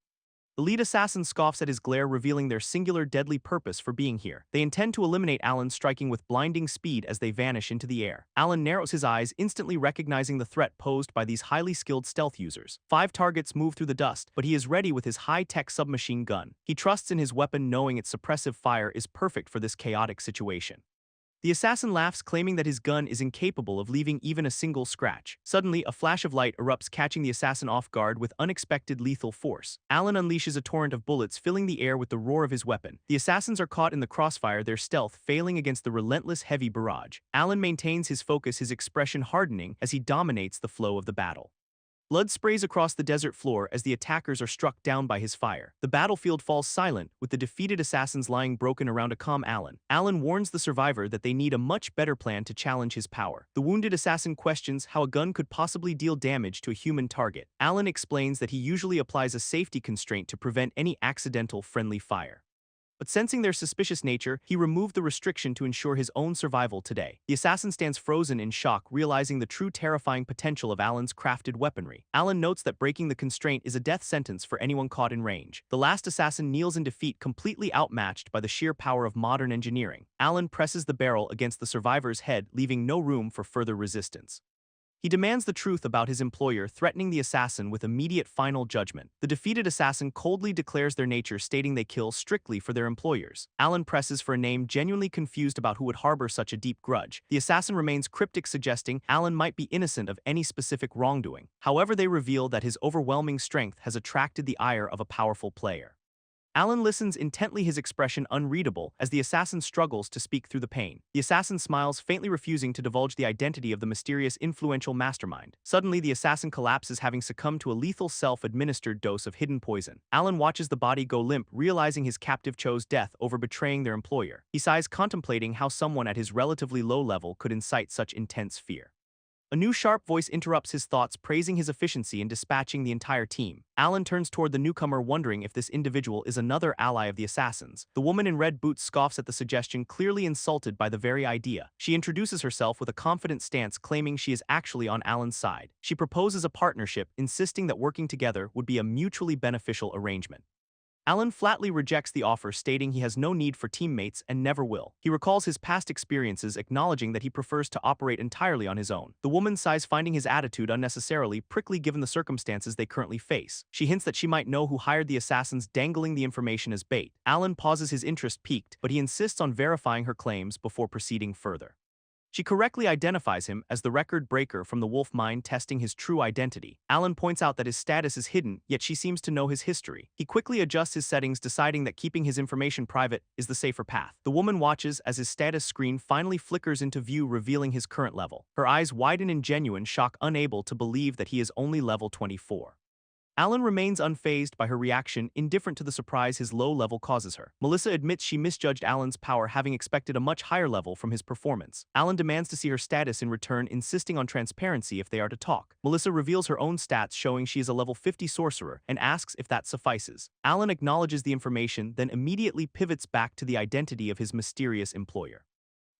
The lead assassin scoffs at his glare, revealing their singular deadly purpose for being here. They intend to eliminate Alan, striking with blinding speed as they vanish into the air. Alan narrows his eyes, instantly recognizing the threat posed by these highly skilled stealth users. 5 targets move through the dust, but he is ready with his high-tech submachine gun. He trusts in his weapon, knowing its suppressive fire is perfect for this chaotic situation. The assassin laughs, claiming that his gun is incapable of leaving even a single scratch. Suddenly, a flash of light erupts, catching the assassin off guard with unexpected lethal force. Alan unleashes a torrent of bullets, filling the air with the roar of his weapon. The assassins are caught in the crossfire, their stealth failing against the relentless heavy barrage. Alan maintains his focus, his expression hardening as he dominates the flow of the battle. Blood sprays across the desert floor as the attackers are struck down by his fire. The battlefield falls silent, with the defeated assassins lying broken around a calm Alan. Alan warns the survivor that they need a much better plan to challenge his power. The wounded assassin questions how a gun could possibly deal damage to a human target. Alan explains that he usually applies a safety constraint to prevent any accidental friendly fire. But sensing their suspicious nature, he removed the restriction to ensure his own survival today. The assassin stands frozen in shock, realizing the true terrifying potential of Alan's crafted weaponry. Alan notes that breaking the constraint is a death sentence for anyone caught in range. The last assassin kneels in defeat, completely outmatched by the sheer power of modern engineering. Alan presses the barrel against the survivor's head, leaving no room for further resistance. He demands the truth about his employer, threatening the assassin with immediate final judgment. The defeated assassin coldly declares their nature, stating they kill strictly for their employers. Alan presses for a name, genuinely confused about who would harbor such a deep grudge. The assassin remains cryptic, suggesting Alan might be innocent of any specific wrongdoing. However, they reveal that his overwhelming strength has attracted the ire of a powerful player. Alan listens intently, his expression unreadable as the assassin struggles to speak through the pain. The assassin smiles, faintly refusing to divulge the identity of the mysterious, influential mastermind. Suddenly, the assassin collapses, having succumbed to a lethal self-administered dose of hidden poison. Alan watches the body go limp, realizing his captive chose death over betraying their employer. He sighs, contemplating how someone at his relatively low level could incite such intense fear. A new sharp voice interrupts his thoughts, praising his efficiency in dispatching the entire team. Alan turns toward the newcomer, wondering if this individual is another ally of the assassins. The woman in red boots scoffs at the suggestion, clearly insulted by the very idea. She introduces herself with a confident stance, claiming she is actually on Alan's side. She proposes a partnership, insisting that working together would be a mutually beneficial arrangement. Alan flatly rejects the offer, stating he has no need for teammates and never will. He recalls his past experiences, acknowledging that he prefers to operate entirely on his own. The woman sighs, finding his attitude unnecessarily prickly given the circumstances they currently face. She hints that she might know who hired the assassins, dangling the information as bait. Alan pauses, his interest piqued, but he insists on verifying her claims before proceeding further. She correctly identifies him as the record breaker from the Wolf Mine, testing his true identity. Alan points out that his status is hidden, yet she seems to know his history. He quickly adjusts his settings, deciding that keeping his information private is the safer path. The woman watches as his status screen finally flickers into view, revealing his current level. Her eyes widen in genuine shock, unable to believe that he is only level 24. Alan remains unfazed by her reaction, indifferent to the surprise his low level causes her. Melissa admits she misjudged Alan's power, having expected a much higher level from his performance. Alan demands to see her status in return, insisting on transparency if they are to talk. Melissa reveals her own stats, showing she is a level 50 sorcerer, and asks if that suffices. Alan acknowledges the information, then immediately pivots back to the identity of his mysterious employer.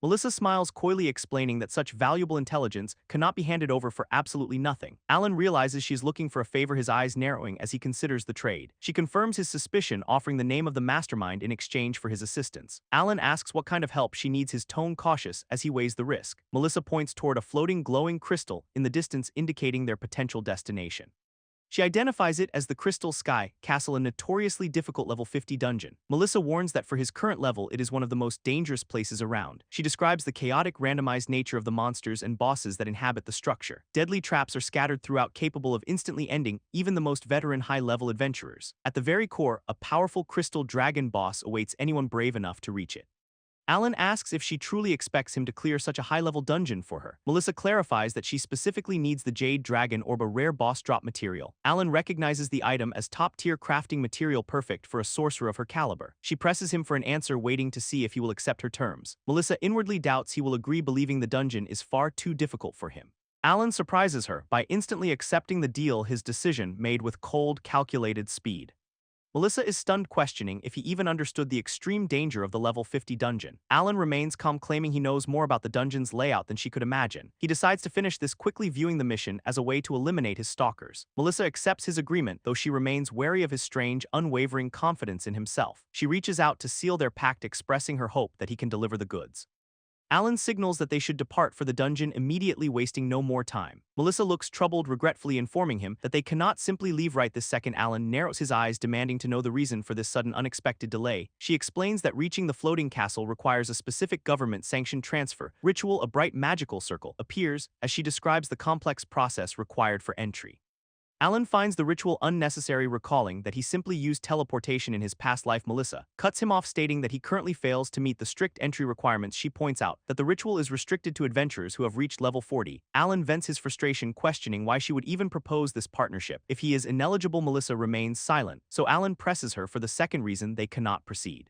Melissa smiles, coyly explaining that such valuable intelligence cannot be handed over for absolutely nothing. Alan realizes she's looking for a favor, his eyes narrowing as he considers the trade. She confirms his suspicion, offering the name of the mastermind in exchange for his assistance. Alan asks what kind of help she needs, his tone cautious as he weighs the risk. Melissa points toward a floating, glowing crystal in the distance, indicating their potential destination. She identifies it as the Crystal Sky Castle, a notoriously difficult level 50 dungeon. Melissa warns that for his current level, it is one of the most dangerous places around. She describes the chaotic, randomized nature of the monsters and bosses that inhabit the structure. Deadly traps are scattered throughout, capable of instantly ending even the most veteran high-level adventurers. At the very core, a powerful crystal dragon boss awaits anyone brave enough to reach it. Alan asks if she truly expects him to clear such a high-level dungeon for her. Melissa clarifies that she specifically needs the Jade Dragon Orb, a rare boss drop material. Alan recognizes the item as top-tier crafting material, perfect for a sorcerer of her caliber. She presses him for an answer, waiting to see if he will accept her terms. Melissa inwardly doubts he will agree, believing the dungeon is far too difficult for him. Alan surprises her by instantly accepting the deal, his decision made with cold, calculated speed. Melissa is stunned, questioning if he even understood the extreme danger of the level 50 dungeon. Alan remains calm, claiming he knows more about the dungeon's layout than she could imagine. He decides to finish this, quickly viewing the mission as a way to eliminate his stalkers. Melissa accepts his agreement, though she remains wary of his strange, unwavering confidence in himself. She reaches out to seal their pact, expressing her hope that he can deliver the goods. Alan signals that they should depart for the dungeon immediately, wasting no more time. Melissa looks troubled, regretfully informing him that they cannot simply leave right this second. Alan narrows his eyes, demanding to know the reason for this sudden, unexpected delay. She explains that reaching the floating castle requires a specific government-sanctioned transfer ritual. A bright magical circle appears as she describes the complex process required for entry. Alan finds the ritual unnecessary, recalling that he simply used teleportation in his past life. Melissa cuts him off, stating that he currently fails to meet the strict entry requirements. She points out that the ritual is restricted to adventurers who have reached level 40. Alan vents his frustration, questioning why she would even propose this partnership if he is ineligible. Melissa remains silent, so Alan presses her for the second reason they cannot proceed.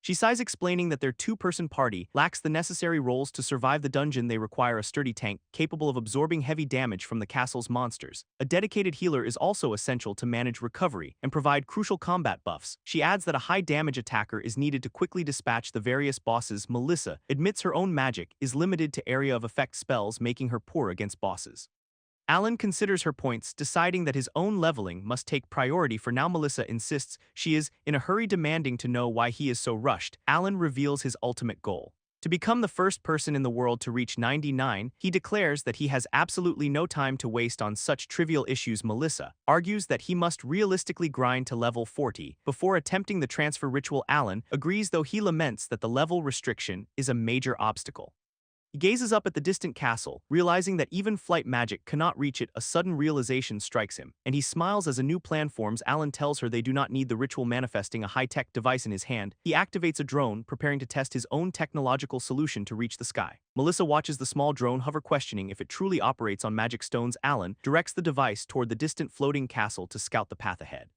She sighs, explaining that their two-person party lacks the necessary roles to survive the dungeon. They require a sturdy tank capable of absorbing heavy damage from the castle's monsters. A dedicated healer is also essential to manage recovery and provide crucial combat buffs. She adds that a high-damage attacker is needed to quickly dispatch the various bosses. Melissa admits her own magic is limited to area of effect spells, making her poor against bosses. Alan considers her points, deciding that his own leveling must take priority for now. Melissa insists she is in a hurry, demanding to know why he is so rushed. Alan reveals his ultimate goal: to become the first person in the world to reach 99. He declares that he has absolutely no time to waste on such trivial issues. Melissa argues that he must realistically grind to level 40 before attempting the transfer ritual. Alan agrees, though he laments that the level restriction is a major obstacle. He gazes up at the distant castle, realizing that even flight magic cannot reach it. A sudden realization strikes him, and he smiles as a new plan forms. Alan tells her they do not need the ritual, manifesting a high-tech device in his hand. He activates a drone, preparing to test his own technological solution to reach the sky. Melissa watches the small drone hover, questioning if it truly operates on magic stones. Alan directs the device toward the distant floating castle to scout the path ahead.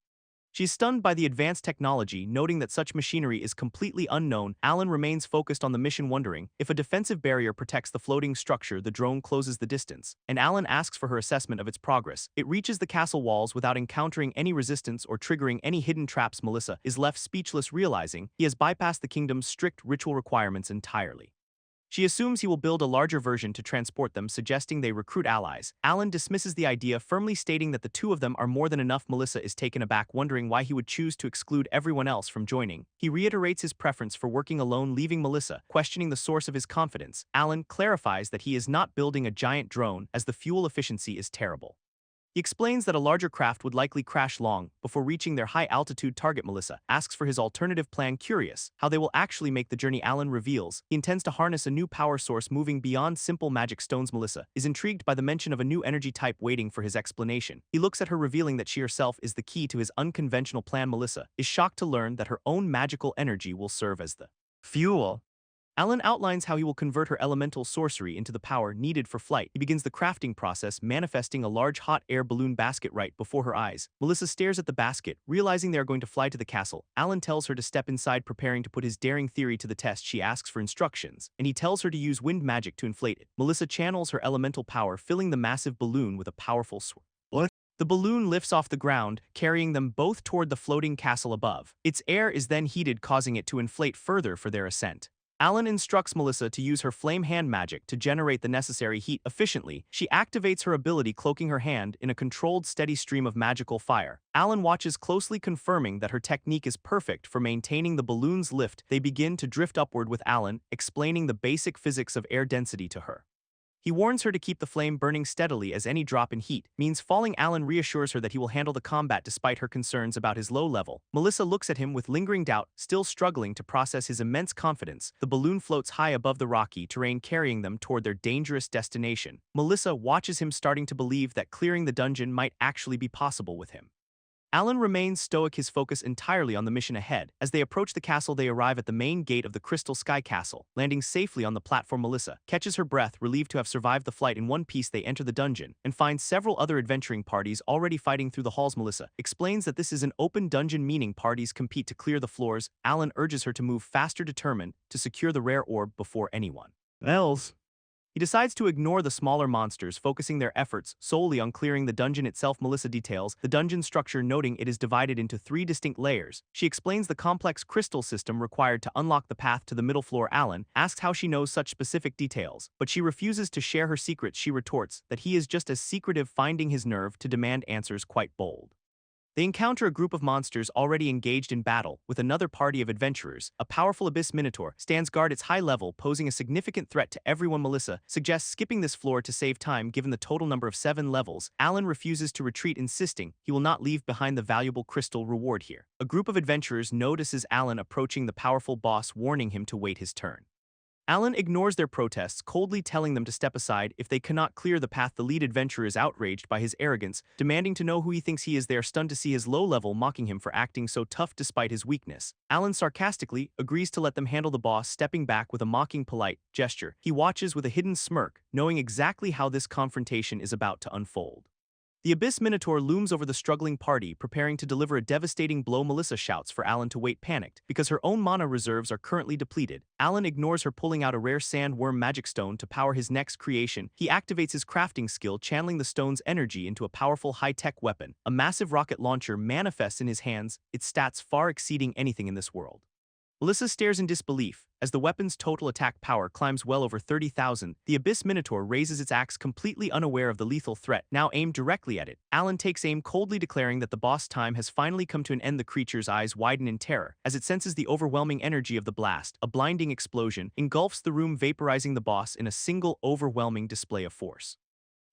She's stunned by the advanced technology, noting that such machinery is completely unknown. Alan remains focused on the mission, wondering if a defensive barrier protects the floating structure. The drone closes the distance, and Alan asks for her assessment of its progress. It reaches the castle walls without encountering any resistance or triggering any hidden traps. Melissa is left speechless, realizing he has bypassed the kingdom's strict ritual requirements entirely. She assumes he will build a larger version to transport them, suggesting they recruit allies. Alan dismisses the idea, firmly stating that the two of them are more than enough. Melissa is taken aback, wondering why he would choose to exclude everyone else from joining. He reiterates his preference for working alone, leaving Melissa questioning the source of his confidence. Alan clarifies that he is not building a giant drone, as the fuel efficiency is terrible. He explains that a larger craft would likely crash long before reaching their high-altitude target. Melissa asks for his alternative plan, curious how they will actually make the journey. Alan reveals he intends to harness a new power source, moving beyond simple magic stones. Melissa is intrigued by the mention of a new energy type, waiting for his explanation. He looks at her, revealing that she herself is the key to his unconventional plan. Melissa is shocked to learn that her own magical energy will serve as the fuel. Alan outlines how he will convert her elemental sorcery into the power needed for flight. He begins the crafting process, manifesting a large hot air balloon basket right before her eyes. Melissa stares at the basket, realizing they are going to fly to the castle. Alan tells her to step inside, preparing to put his daring theory to the test. She asks for instructions, and he tells her to use wind magic to inflate it. Melissa channels her elemental power, filling the massive balloon with a powerful swirl. The balloon lifts off the ground, carrying them both toward the floating castle above. Its air is then heated, causing it to inflate further for their ascent. Alan instructs Melissa to use her flame hand magic to generate the necessary heat efficiently. She activates her ability, cloaking her hand in a controlled, steady stream of magical fire. Alan watches closely, confirming that her technique is perfect for maintaining the balloon's lift. They begin to drift upward, with Alan explaining the basic physics of air density to her. He warns her to keep the flame burning steadily, as any drop in heat means falling. Alan reassures her that he will handle the combat despite her concerns about his low level. Melissa looks at him with lingering doubt, still struggling to process his immense confidence. The balloon floats high above the rocky terrain, carrying them toward their dangerous destination. Melissa watches him, starting to believe that clearing the dungeon might actually be possible with him. Alan remains stoic, his focus entirely on the mission ahead. As they approach the castle, they arrive at the main gate of the Crystal Sky Castle, landing safely on the platform. Melissa catches her breath, relieved to have survived the flight. In one piece, they enter the dungeon and find several other adventuring parties already fighting through the halls. Melissa explains that this is an open dungeon, meaning parties compete to clear the floors. Alan urges her to move faster, determined to secure the rare orb before anyone else. He decides to ignore the smaller monsters, focusing their efforts solely on clearing the dungeon itself. Melissa details the dungeon structure, noting it is divided into 3 distinct layers. She explains the complex crystal system required to unlock the path to the middle floor. Alan asks how she knows such specific details, but she refuses to share her secrets. She retorts that he is just as secretive, finding his nerve to demand answers quite bold. They encounter a group of monsters already engaged in battle with another party of adventurers. A powerful abyss minotaur stands guard its high level, posing a significant threat to everyone. Melissa suggests skipping this floor to save time given the total number of 7 levels. Alan refuses to retreat, insisting he will not leave behind the valuable crystal reward here. A group of adventurers notices Alan approaching the powerful boss, warning him to wait his turn. Alan ignores their protests, coldly telling them to step aside if they cannot clear the path. The lead adventurer is outraged by his arrogance, demanding to know who he thinks he is. They are stunned to see his low level, mocking him for acting so tough despite his weakness. Alan sarcastically agrees to let them handle the boss, stepping back with a mocking, polite gesture. He watches with a hidden smirk, knowing exactly how this confrontation is about to unfold. The Abyss Minotaur looms over the struggling party, preparing to deliver a devastating blow. Melissa shouts for Alan to wait, panicked because her own mana reserves are currently depleted. Alan ignores her, pulling out a rare sandworm magic stone to power his next creation. He activates his crafting skill, channeling the stone's energy into a powerful high-tech weapon. A massive rocket launcher manifests in his hands, its stats far exceeding anything in this world. Melissa stares in disbelief as the weapon's total attack power climbs well over 30,000. The Abyss Minotaur raises its axe, completely unaware of the lethal threat now aimed directly at it. Alan takes aim, coldly declaring that the boss time has finally come to an end. The creature's eyes widen in terror as it senses the overwhelming energy of the blast. A blinding explosion engulfs the room, vaporizing the boss in a single overwhelming display of force.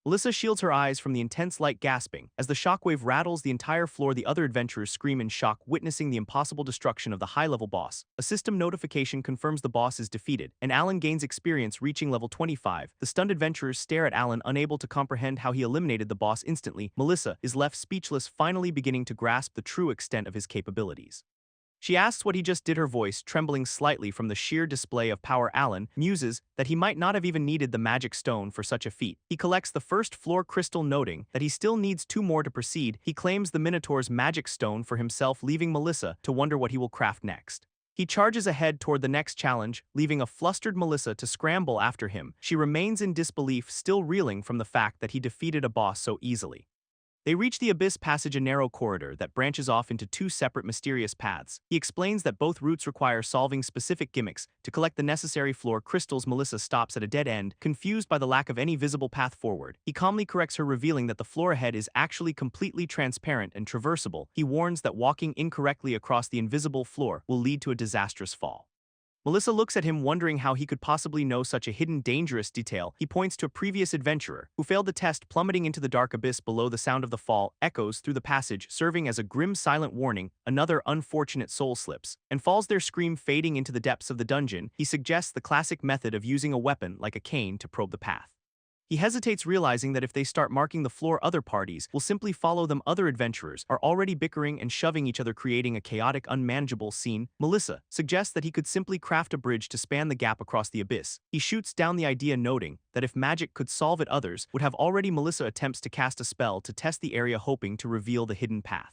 Melissa shields her eyes from the intense light, gasping as the shockwave rattles the entire floor. The other adventurers scream in shock, witnessing the impossible destruction of the high-level boss. A system notification confirms the boss is defeated, and Alan gains experience, reaching level 25. The stunned adventurers stare at Alan, unable to comprehend how he eliminated the boss instantly. Melissa is left speechless, finally beginning to grasp the true extent of his capabilities. She asks what he just did, her voice trembling slightly from the sheer display of power. Alan muses that he might not have even needed the magic stone for such a feat. He collects the first floor crystal, noting that he still needs 2 more to proceed. He claims the Minotaur's magic stone for himself, leaving Melissa to wonder what he will craft next. He charges ahead toward the next challenge, leaving a flustered Melissa to scramble after him. She remains in disbelief, still reeling from the fact that he defeated a boss so easily. They reach the Abyss Passage, a narrow corridor that branches off into 2 separate mysterious paths. He explains that both routes require solving specific gimmicks to collect the necessary floor crystals. Melissa stops at a dead end, confused by the lack of any visible path forward. He calmly corrects her, revealing that the floor ahead is actually completely transparent and traversable. He warns that walking incorrectly across the invisible floor will lead to a disastrous fall. Melissa looks at him, wondering how he could possibly know such a hidden, dangerous detail. He points to a previous adventurer who failed the test, plummeting into the dark abyss below. The sound of the fall echoes through the passage, serving as a grim, silent warning. Another unfortunate soul slips and falls, their scream fading into the depths of the dungeon. He suggests the classic method of using a weapon like a cane to probe the path. He hesitates, realizing that if they start marking the floor, other parties will simply follow them. Other adventurers are already bickering and shoving each other, creating a chaotic, unmanageable scene. Melissa suggests that he could simply craft a bridge to span the gap across the abyss. He shoots down the idea, noting that if magic could solve it, others would have already. Melissa attempts to cast a spell to test the area, hoping to reveal the hidden path.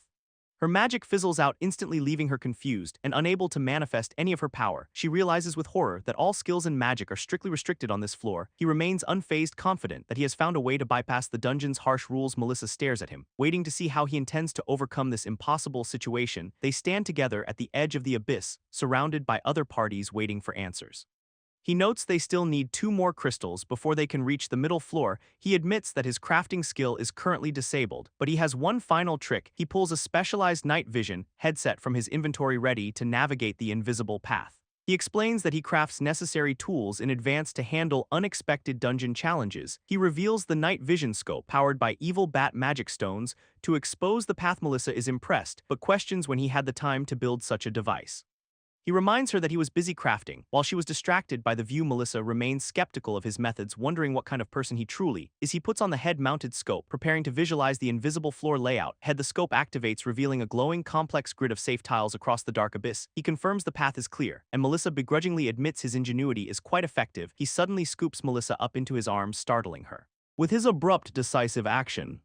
Her magic fizzles out, instantly leaving her confused and unable to manifest any of her power. She realizes with horror that all skills and magic are strictly restricted on this floor. He remains unfazed, confident that he has found a way to bypass the dungeon's harsh rules. Melissa stares at him, waiting to see how he intends to overcome this impossible situation. They stand together at the edge of the abyss, surrounded by other parties waiting for answers. He notes they still need 2 more crystals before they can reach the middle floor. He admits that his crafting skill is currently disabled, but he has one final trick. He pulls a specialized night vision headset from his inventory, ready to navigate the invisible path. He explains that he crafts necessary tools in advance to handle unexpected dungeon challenges. He reveals the night vision scope, powered by evil bat magic stones, to expose the path. Melissa is impressed, but questions when he had the time to build such a device. He reminds her that he was busy crafting while she was distracted by the view. Melissa remains skeptical of his methods, wondering what kind of person he truly is. He puts on the head-mounted scope, preparing to visualize the invisible floor layout. The scope activates, revealing a glowing, complex grid of safe tiles across the dark abyss. He confirms the path is clear, and Melissa begrudgingly admits his ingenuity is quite effective. He suddenly scoops Melissa up into his arms, startling her with his abrupt, decisive action.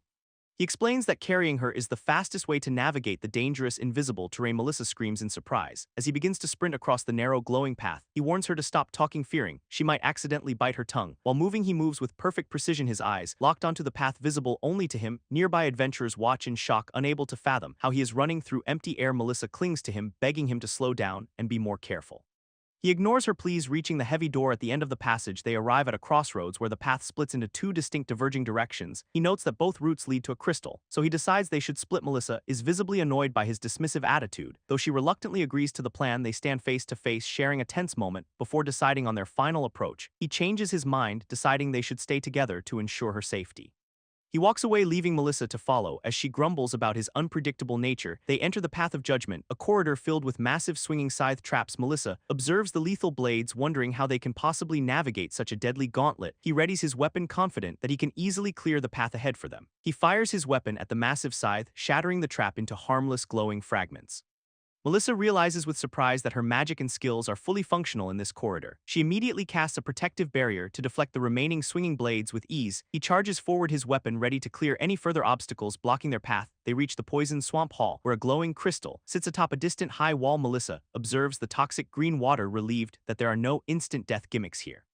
He explains that carrying her is the fastest way to navigate the dangerous invisible terrain. Melissa screams in surprise. As he begins to sprint across the narrow glowing path, he warns her to stop talking, fearing she might accidentally bite her tongue. While moving, he moves with perfect precision, his eyes locked onto the path visible only to him. Nearby adventurers watch in shock, unable to fathom how he is running through empty air. Melissa clings to him, begging him to slow down and be more careful. He ignores her pleas. Reaching the heavy door at the end of the passage, they arrive at a crossroads where the path splits into two distinct diverging directions. He notes that both routes lead to a crystal, so he decides they should split. Melissa is visibly annoyed by his dismissive attitude. Though she reluctantly agrees to the plan, they stand face to face, sharing a tense moment before deciding on their final approach. He changes his mind, deciding they should stay together to ensure her safety. He walks away, leaving Melissa to follow as she grumbles about his unpredictable nature. They enter the Path of Judgment, a corridor filled with massive swinging scythe traps. Melissa observes the lethal blades, wondering how they can possibly navigate such a deadly gauntlet. He readies his weapon, confident that he can easily clear the path ahead for them. He fires his weapon at the massive scythe, shattering the trap into harmless glowing fragments. Melissa realizes with surprise that her magic and skills are fully functional in this corridor. She immediately casts a protective barrier to deflect the remaining swinging blades with ease. He charges forward, his weapon ready to clear any further obstacles blocking their path. They reach the poisoned swamp hall, where a glowing crystal sits atop a distant high wall. Melissa observes the toxic green water, relieved that there are no instant death gimmicks here.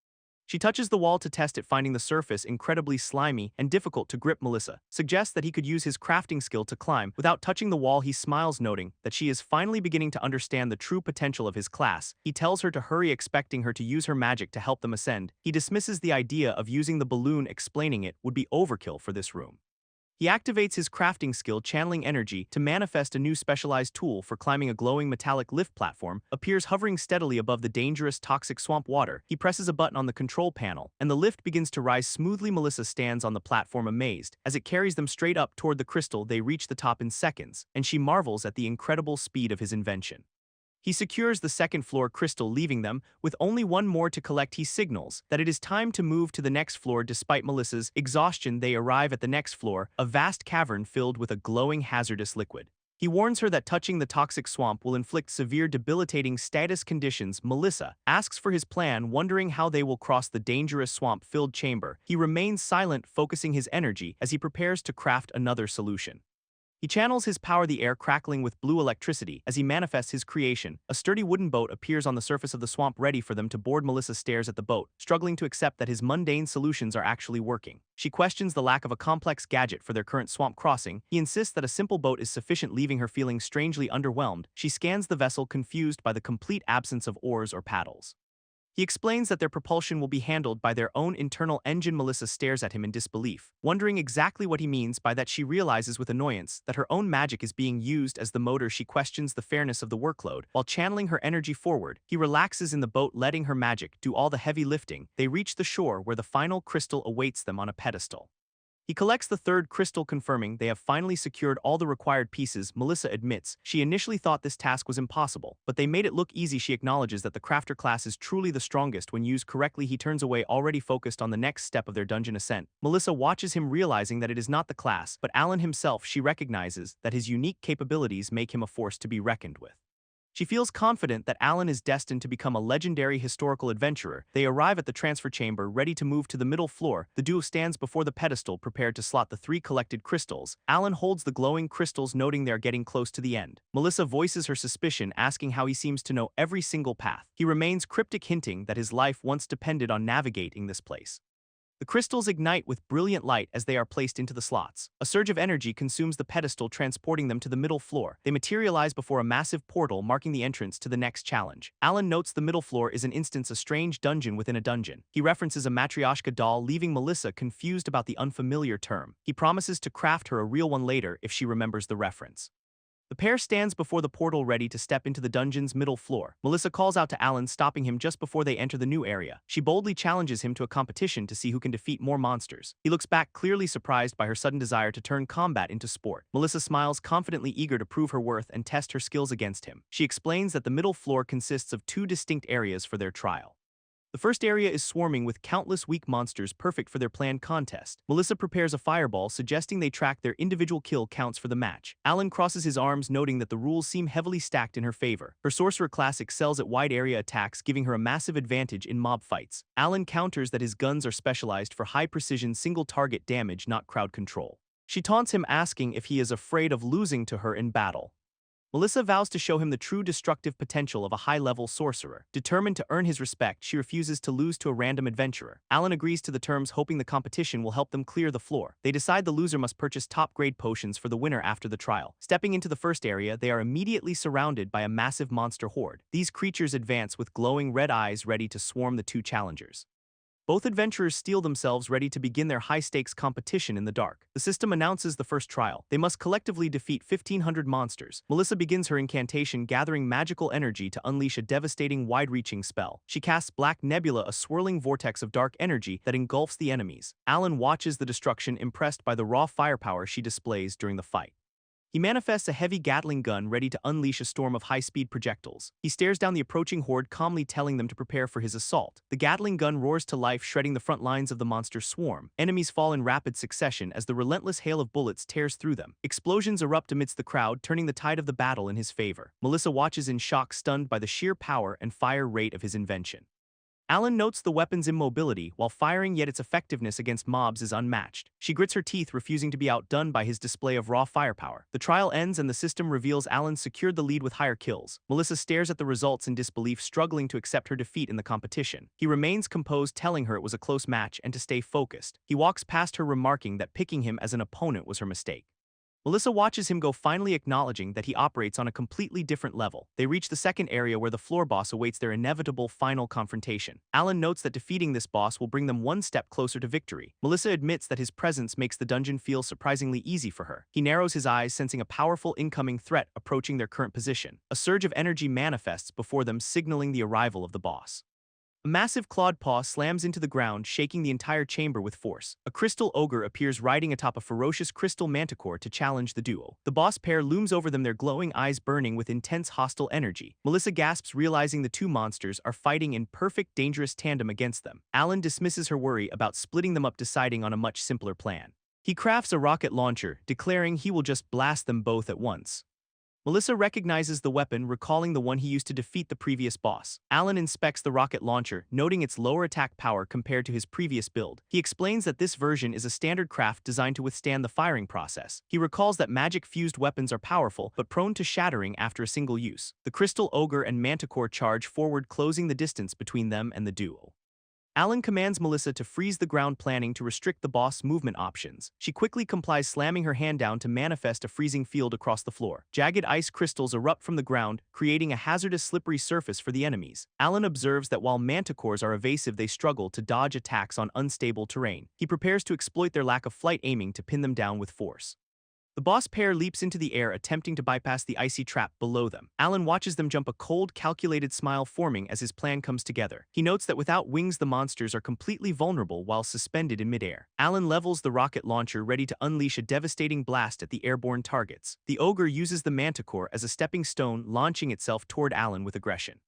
She touches the wall to test it, finding the surface incredibly slimy and difficult to grip. Melissa suggests that he could use his crafting skill to climb without touching the wall. He smiles, noting that she is finally beginning to understand the true potential of his class. He tells her to hurry, expecting her to use her magic to help them ascend. He dismisses the idea of using the balloon, explaining it would be overkill for this room. He activates his crafting skill, channeling energy to manifest a new specialized tool for climbing. A glowing metallic lift platform appears, hovering steadily above the dangerous toxic swamp water. He presses a button on the control panel, and the lift begins to rise smoothly. Melissa stands on the platform, amazed, as it carries them straight up toward the crystal. They reach the top in seconds, and she marvels at the incredible speed of his invention. He secures the second floor crystal, leaving them with only one more to collect. He signals that it is time to move to the next floor. Despite Melissa's exhaustion, they arrive at the next floor, a vast cavern filled with a glowing hazardous liquid. He warns her that touching the toxic swamp will inflict severe debilitating status conditions. Melissa asks for his plan, wondering how they will cross the dangerous swamp-filled chamber. He remains silent, focusing his energy as he prepares to craft another solution. He channels his power, the air crackling with blue electricity as he manifests his creation. A sturdy wooden boat appears on the surface of the swamp, ready for them to board. Melissa stares at the boat, struggling to accept that his mundane solutions are actually working. She questions the lack of a complex gadget for their current swamp crossing. He insists that a simple boat is sufficient, leaving her feeling strangely underwhelmed. She scans the vessel, confused by the complete absence of oars or paddles. He explains that their propulsion will be handled by their own internal engine. Melissa stares at him in disbelief, wondering exactly what he means by that. She realizes with annoyance that her own magic is being used as the motor. She questions the fairness of the workload. While channeling her energy forward, he relaxes in the boat, letting her magic do all the heavy lifting. They reach the shore, where the final crystal awaits them on a pedestal. He collects the third crystal, confirming they have finally secured all the required pieces. Melissa admits she initially thought this task was impossible, but they made it look easy. She acknowledges that the crafter class is truly the strongest when used correctly. He turns away, already focused on the next step of their dungeon ascent. Melissa watches him, realizing that it is not the class, but Alan himself. She recognizes that his unique capabilities make him a force to be reckoned with. She feels confident that Alan is destined to become a legendary historical adventurer. They arrive at the transfer chamber, ready to move to the middle floor. The duo stands before the pedestal, prepared to slot the 3 collected crystals. Alan holds the glowing crystals, noting they are getting close to the end. Melissa voices her suspicion, asking how he seems to know every single path. He remains cryptic, hinting that his life once depended on navigating this place. The crystals ignite with brilliant light as they are placed into the slots. A surge of energy consumes the pedestal, transporting them to the middle floor. They materialize before a massive portal, marking the entrance to the next challenge. Alan notes the middle floor is an instance, a strange dungeon within a dungeon. He references a matryoshka doll, leaving Melissa confused about the unfamiliar term. He promises to craft her a real one later if she remembers the reference. The pair stands before the portal, ready to step into the dungeon's middle floor. Melissa calls out to Alan, stopping him just before they enter the new area. She boldly challenges him to a competition to see who can defeat more monsters. He looks back, clearly surprised by her sudden desire to turn combat into sport. Melissa smiles, confidently, eager to prove her worth and test her skills against him. She explains that the middle floor consists of 2 distinct areas for their trial. The first area is swarming with countless weak monsters, perfect for their planned contest. Melissa prepares a fireball, suggesting they track their individual kill counts for the match. Alan crosses his arms, noting that the rules seem heavily stacked in her favor. Her sorcerer class excels at wide area attacks, giving her a massive advantage in mob fights. Alan counters that his guns are specialized for high precision single target damage, not crowd control. She taunts him, asking if he is afraid of losing to her in battle. Melissa vows to show him the true destructive potential of a high-level sorcerer. Determined to earn his respect, she refuses to lose to a random adventurer. Alan agrees to the terms, hoping the competition will help them clear the floor. They decide the loser must purchase top-grade potions for the winner after the trial. Stepping into the first area, they are immediately surrounded by a massive monster horde. These creatures advance with glowing red eyes, ready to swarm the two challengers. Both adventurers steel themselves, ready to begin their high-stakes competition in the dark. The system announces the first trial. They must collectively defeat 1,500 monsters. Melissa begins her incantation, gathering magical energy to unleash a devastating, wide-reaching spell. She casts Black Nebula, a swirling vortex of dark energy that engulfs the enemies. Alan watches the destruction, impressed by the raw firepower she displays during the fight. He manifests a heavy Gatling gun, ready to unleash a storm of high-speed projectiles. He stares down the approaching horde, calmly telling them to prepare for his assault. The Gatling gun roars to life, shredding the front lines of the monster swarm. Enemies fall in rapid succession as the relentless hail of bullets tears through them. Explosions erupt amidst the crowd, turning the tide of the battle in his favor. Melissa watches in shock, stunned by the sheer power and fire rate of his invention. Alan notes the weapon's immobility while firing, yet its effectiveness against mobs is unmatched. She grits her teeth, refusing to be outdone by his display of raw firepower. The trial ends and the system reveals Alan secured the lead with higher kills. Melissa stares at the results in disbelief, struggling to accept her defeat in the competition. He remains composed, telling her it was a close match and to stay focused. He walks past her, remarking that picking him as an opponent was her mistake. Melissa watches him go, finally acknowledging that he operates on a completely different level. They reach the second area, where the floor boss awaits their inevitable final confrontation. Alan notes that defeating this boss will bring them one step closer to victory. Melissa admits that his presence makes the dungeon feel surprisingly easy for her. He narrows his eyes, sensing a powerful incoming threat approaching their current position. A surge of energy manifests before them, signaling the arrival of the boss. A massive clawed paw slams into the ground, shaking the entire chamber with force. A crystal ogre appears, riding atop a ferocious crystal manticore to challenge the duo. The boss pair looms over them, their glowing eyes burning with intense hostile energy. Melissa gasps, realizing the two monsters are fighting in perfect, dangerous tandem against them. Alan dismisses her worry about splitting them up, deciding on a much simpler plan. He crafts a rocket launcher, declaring he will just blast them both at once. Melissa recognizes the weapon, recalling the one he used to defeat the previous boss. Alan inspects the rocket launcher, noting its lower attack power compared to his previous build. He explains that this version is a standard craft designed to withstand the firing process. He recalls that magic-fused weapons are powerful, but prone to shattering after a single use. The crystal ogre and manticore charge forward, closing the distance between them and the duo. Alan commands Melissa to freeze the ground, planning to restrict the boss' movement options. She quickly complies, slamming her hand down to manifest a freezing field across the floor. Jagged ice crystals erupt from the ground, creating a hazardous, slippery surface for the enemies. Alan observes that while manticores are evasive, they struggle to dodge attacks on unstable terrain. He prepares to exploit their lack of flight, aiming to pin them down with force. The boss pair leaps into the air, attempting to bypass the icy trap below them. Alan watches them jump, a cold, calculated smile forming as his plan comes together. He notes that without wings, the monsters are completely vulnerable while suspended in midair. Alan levels the rocket launcher, ready to unleash a devastating blast at the airborne targets. The ogre uses the manticore as a stepping stone, launching itself toward Alan with aggression.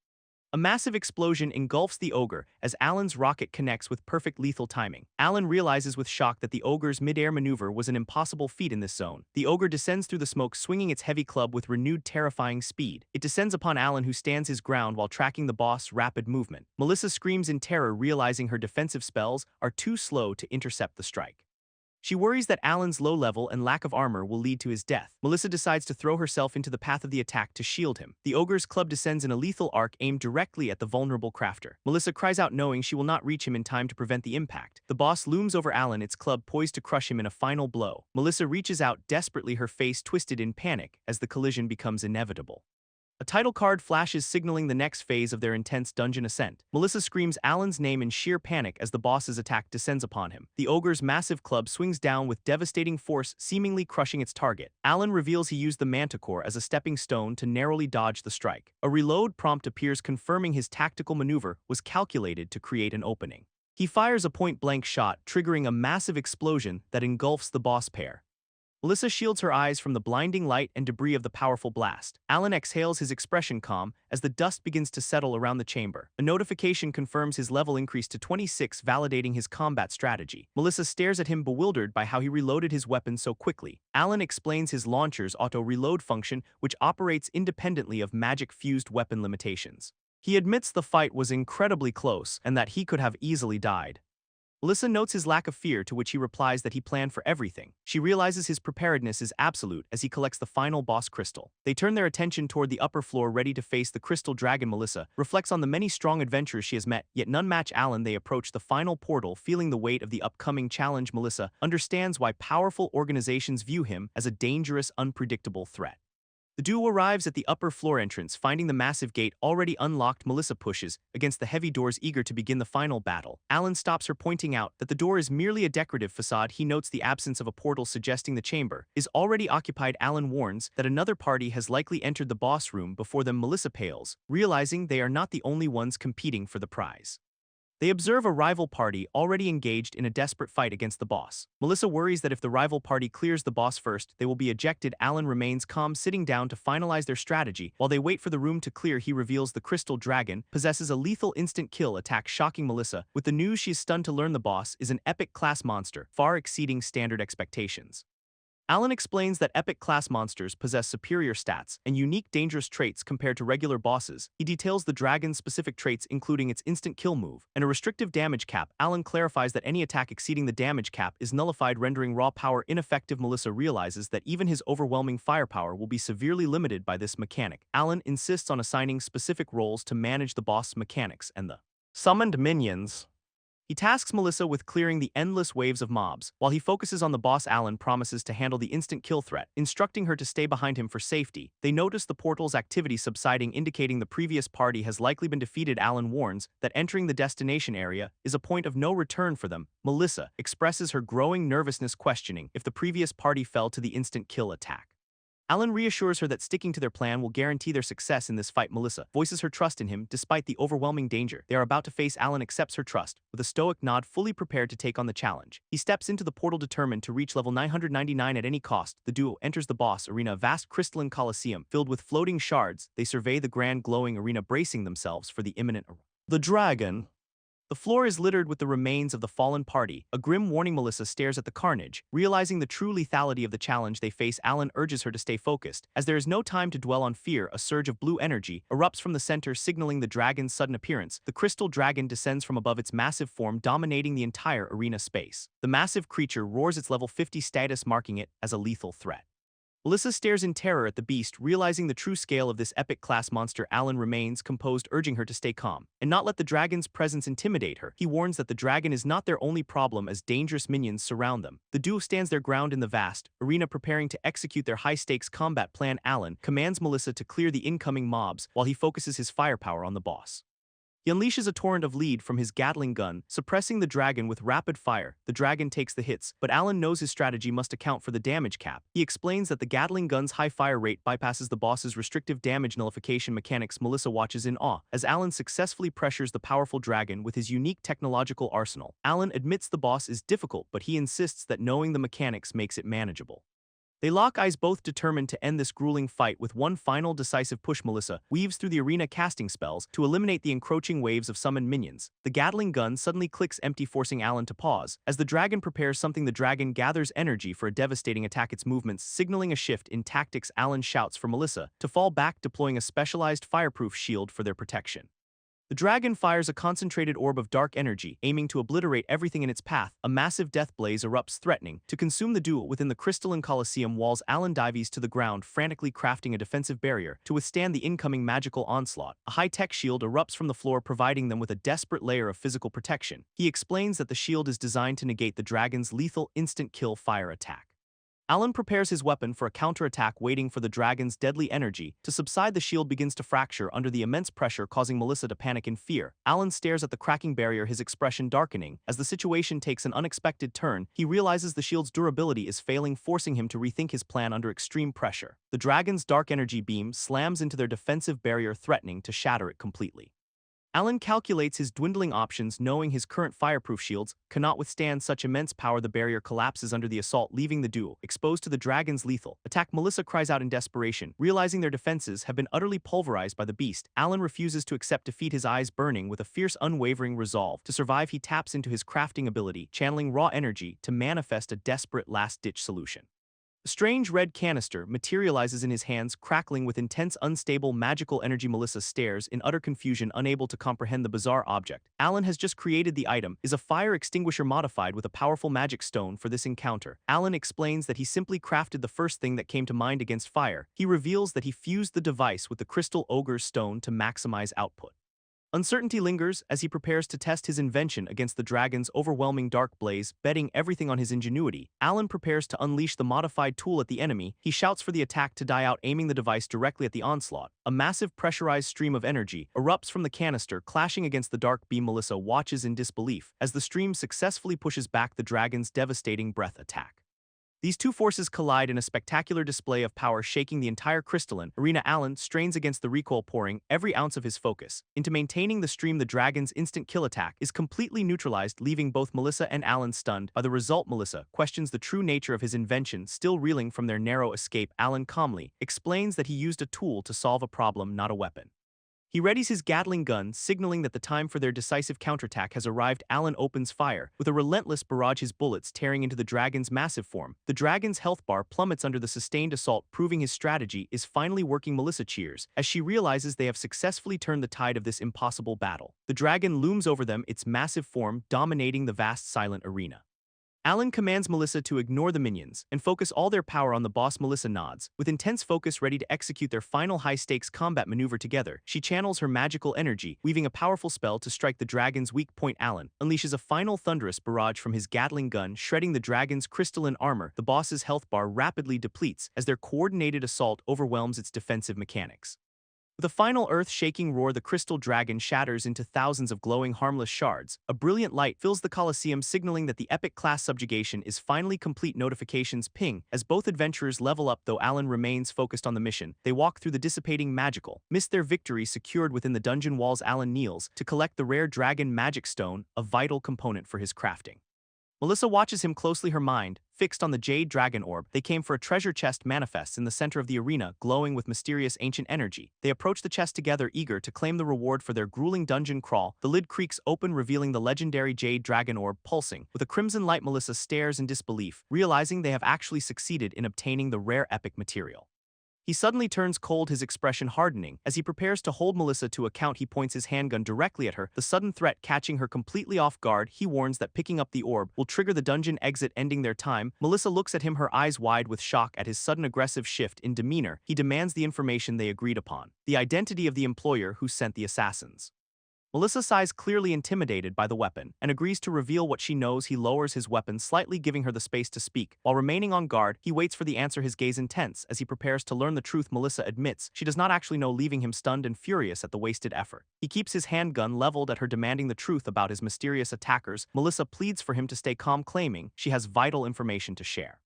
A massive explosion engulfs the ogre as Alan's rocket connects with perfect lethal timing. Alan realizes with shock that the ogre's mid-air maneuver was an impossible feat in this zone. The ogre descends through the smoke, swinging its heavy club with renewed terrifying speed. It descends upon Alan, who stands his ground while tracking the boss' rapid movement. Melissa screams in terror, realizing her defensive spells are too slow to intercept the strike. She worries that Alan's low level and lack of armor will lead to his death. Melissa decides to throw herself into the path of the attack to shield him. The ogre's club descends in a lethal arc, aimed directly at the vulnerable crafter. Melissa cries out, knowing she will not reach him in time to prevent the impact. The boss looms over Alan, its club poised to crush him in a final blow. Melissa reaches out desperately, her face twisted in panic as the collision becomes inevitable. A title card flashes, signaling the next phase of their intense dungeon ascent. Melissa screams Alan's name in sheer panic as the boss's attack descends upon him. The ogre's massive club swings down with devastating force, seemingly crushing its target. Alan reveals he used the manticore as a stepping stone to narrowly dodge the strike. A reload prompt appears, confirming his tactical maneuver was calculated to create an opening. He fires a point-blank shot, triggering a massive explosion that engulfs the boss pair. Melissa shields her eyes from the blinding light and debris of the powerful blast. Alan exhales, his expression calm, as the dust begins to settle around the chamber. A notification confirms his level increased to 26, validating his combat strategy. Melissa stares at him, bewildered by how he reloaded his weapon so quickly. Alan explains his launcher's auto-reload function, which operates independently of magic-fused weapon limitations. He admits the fight was incredibly close and that he could have easily died. Melissa notes his lack of fear, to which he replies that he planned for everything. She realizes his preparedness is absolute as he collects the final boss crystal. They turn their attention toward the upper floor, ready to face the crystal dragon. Melissa reflects on the many strong adventurers she has met, yet none match Alan. They approach the final portal, feeling the weight of the upcoming challenge. Melissa understands why powerful organizations view him as a dangerous, unpredictable threat. The duo arrives at the upper floor entrance, finding the massive gate already unlocked. Melissa pushes against the heavy doors, eager to begin the final battle. Alan stops her, pointing out that the door is merely a decorative facade. He notes the absence of a portal, suggesting the chamber is already occupied. Alan warns that another party has likely entered the boss room before them. Melissa pales, realizing they are not the only ones competing for the prize. They observe a rival party already engaged in a desperate fight against the boss. Melissa worries that if the rival party clears the boss first, they will be ejected. Alan remains calm, sitting down to finalize their strategy. While they wait for the room to clear, he reveals the crystal dragon possesses a lethal instant kill attack, shocking Melissa. With the news, she is stunned to learn the boss is an epic class monster, far exceeding standard expectations. Alan explains that epic class monsters possess superior stats and unique dangerous traits compared to regular bosses. He details the dragon's specific traits, including its instant kill move and a restrictive damage cap. Alan clarifies that any attack exceeding the damage cap is nullified, rendering raw power ineffective. Melissa realizes that even his overwhelming firepower will be severely limited by this mechanic. Alan insists on assigning specific roles to manage the boss mechanics and the summoned minions. He tasks Melissa with clearing the endless waves of mobs. While he focuses on the boss, Alan promises to handle the instant kill threat, instructing her to stay behind him for safety. They notice the portal's activity subsiding, indicating the previous party has likely been defeated. Alan warns that entering the destination area is a point of no return for them. Melissa expresses her growing nervousness, questioning if the previous party fell to the instant kill attack. Alan reassures her that sticking to their plan will guarantee their success in this fight. Melissa voices her trust in him despite the overwhelming danger they are about to face. Alan accepts her trust with a stoic nod, fully prepared to take on the challenge. He steps into the portal, determined to reach level 999 at any cost. The duo enters the boss arena, a vast crystalline coliseum filled with floating shards. They survey the grand glowing arena, bracing themselves for the imminent arrival. The dragon. The floor is littered with the remains of the fallen party, a grim warning. Melissa stares at the carnage, realizing the true lethality of the challenge they face. Alan urges her to stay focused, as there is no time to dwell on fear. A surge of blue energy erupts from the center, signaling the dragon's sudden appearance. The crystal dragon descends from above, its massive form dominating the entire arena space. The massive creature roars, its level 50 status marking it as a lethal threat. Melissa stares in terror at the beast, realizing the true scale of this epic class monster. Alan remains composed, urging her to stay calm and not let the dragon's presence intimidate her. He warns that the dragon is not their only problem, as dangerous minions surround them. The duo stands their ground in the vast arena, preparing to execute their high-stakes combat plan. Alan commands Melissa to clear the incoming mobs while he focuses his firepower on the boss. He unleashes a torrent of lead from his Gatling gun, suppressing the dragon with rapid fire. The dragon takes the hits, but Alan knows his strategy must account for the damage cap. He explains that the Gatling gun's high fire rate bypasses the boss's restrictive damage nullification mechanics. Melissa watches in awe as Alan successfully pressures the powerful dragon with his unique technological arsenal. Alan admits the boss is difficult, but he insists that knowing the mechanics makes it manageable. They lock eyes, both determined to end this grueling fight with one final decisive push. Melissa weaves through the arena, casting spells to eliminate the encroaching waves of summoned minions. The Gatling gun suddenly clicks empty, forcing Alan to pause. As the dragon prepares something, the dragon gathers energy for a devastating attack, its movements signaling a shift in tactics. Alan shouts for Melissa to fall back, deploying a specialized fireproof shield for their protection. The dragon fires a concentrated orb of dark energy, aiming to obliterate everything in its path. A massive death blaze erupts, threatening to consume the duo within the crystalline coliseum walls. Alan dives to the ground, frantically crafting a defensive barrier to withstand the incoming magical onslaught. A high-tech shield erupts from the floor, providing them with a desperate layer of physical protection. He explains that the shield is designed to negate the dragon's lethal instant kill fire attack. Alan prepares his weapon for a counterattack, waiting for the dragon's deadly energy to subside. The shield begins to fracture under the immense pressure, causing Melissa to panic in fear. Alan stares at the cracking barrier, his expression darkening. As the situation takes an unexpected turn, he realizes the shield's durability is failing, forcing him to rethink his plan under extreme pressure. The dragon's dark energy beam slams into their defensive barrier, threatening to shatter it completely. Alan calculates his dwindling options, knowing his current fireproof shields cannot withstand such immense power. The barrier collapses under the assault, leaving the duo exposed to the dragon's lethal attack. Melissa cries out in desperation, realizing their defenses have been utterly pulverized by the beast. Alan refuses to accept defeat, his eyes burning with a fierce, unwavering resolve to survive. He taps into his crafting ability, channeling raw energy to manifest a desperate last-ditch solution. A strange red canister materializes in his hands, crackling with intense, unstable, magical energy. Melissa stares in utter confusion, unable to comprehend the bizarre object. Alan has just created the item, is a fire extinguisher modified with a powerful magic stone for this encounter. Alan explains that he simply crafted the first thing that came to mind against fire. He reveals that he fused the device with the crystal ogre's stone to maximize output. Uncertainty lingers as he prepares to test his invention against the dragon's overwhelming dark blaze, betting everything on his ingenuity. Alan prepares to unleash the modified tool at the enemy. He shouts for the attack to die out, aiming the device directly at the onslaught. A massive pressurized stream of energy erupts from the canister, clashing against the dark beam. Melissa watches in disbelief as the stream successfully pushes back the dragon's devastating breath attack. These two forces collide in a spectacular display of power, shaking the entire crystalline arena. Alan strains against the recoil, pouring every ounce of his focus into maintaining the stream. The dragon's instant kill attack is completely neutralized, leaving both Melissa and Alan stunned by the result. Melissa questions the true nature of his invention, still reeling from their narrow escape. Alan calmly explains that he used a tool to solve a problem, not a weapon. He readies his Gatling gun, signaling that the time for their decisive counterattack has arrived. Alan opens fire with a relentless barrage, his bullets tearing into the dragon's massive form. The dragon's health bar plummets under the sustained assault, proving his strategy is finally working. Melissa cheers as she realizes they have successfully turned the tide of this impossible battle. The dragon looms over them, its massive form dominating the vast silent arena. Alan commands Melissa to ignore the minions and focus all their power on the boss. Melissa nods, with intense focus, ready to execute their final high-stakes combat maneuver together. She channels her magical energy, weaving a powerful spell to strike the dragon's weak point. Alan unleashes a final thunderous barrage from his Gatling gun, shredding the dragon's crystalline armor. The boss's health bar rapidly depletes as their coordinated assault overwhelms its defensive mechanics. With a final earth-shaking roar, the crystal dragon shatters into thousands of glowing, harmless shards. A brilliant light fills the coliseum, signaling that the epic class subjugation is finally complete. Notifications ping as both adventurers level up. Though Alan remains focused on the mission, they walk through the dissipating magical mist, their victory secured within the dungeon walls. Alan kneels to collect the rare dragon magic stone, a vital component for his crafting. Melissa watches him closely, her mind fixed on the jade dragon orb. They came for a treasure chest manifests in the center of the arena, glowing with mysterious ancient energy. They approach the chest together, eager to claim the reward for their grueling dungeon crawl. The lid creaks open, revealing the legendary jade dragon orb pulsing with a crimson light. Melissa stares in disbelief, realizing they have actually succeeded in obtaining the rare epic material. He suddenly turns cold, his expression hardening. As he prepares to hold Melissa to account, he points his handgun directly at her, the sudden threat catching her completely off guard. He warns that picking up the orb will trigger the dungeon exit, ending their time. Melissa looks at him, her eyes wide with shock at his sudden aggressive shift in demeanor. He demands the information they agreed upon, the identity of the employer who sent the assassins. Melissa sighs, clearly intimidated by the weapon, and agrees to reveal what she knows. He lowers his weapon slightly, giving her the space to speak. While remaining on guard, he waits for the answer, his gaze intense as he prepares to learn the truth. Melissa admits she does not actually know, leaving him stunned and furious at the wasted effort. He keeps his handgun leveled at her, demanding the truth about his mysterious attackers. Melissa pleads for him to stay calm, claiming she has vital information to share.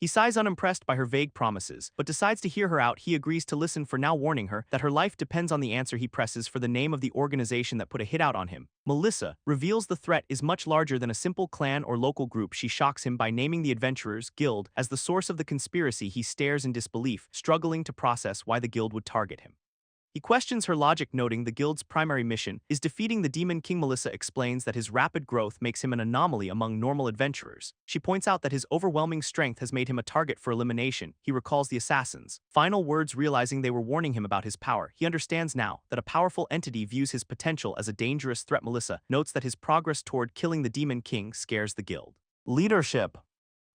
He sighs, unimpressed by her vague promises, but decides to hear her out. He agrees to listen for now, warning her that her life depends on the answer. He presses for the name of the organization that put a hit out on him. Melissa reveals the threat is much larger than a simple clan or local group. She shocks him by naming the Adventurers Guild as the source of the conspiracy. He stares in disbelief, struggling to process why the guild would target him. He questions her logic, noting the guild's primary mission is defeating the Demon King. Melissa explains that his rapid growth makes him an anomaly among normal adventurers. She points out that his overwhelming strength has made him a target for elimination. He recalls the assassins' final words, realizing they were warning him about his power. He understands now that a powerful entity views his potential as a dangerous threat. Melissa notes that his progress toward killing the Demon King scares the guild leadership.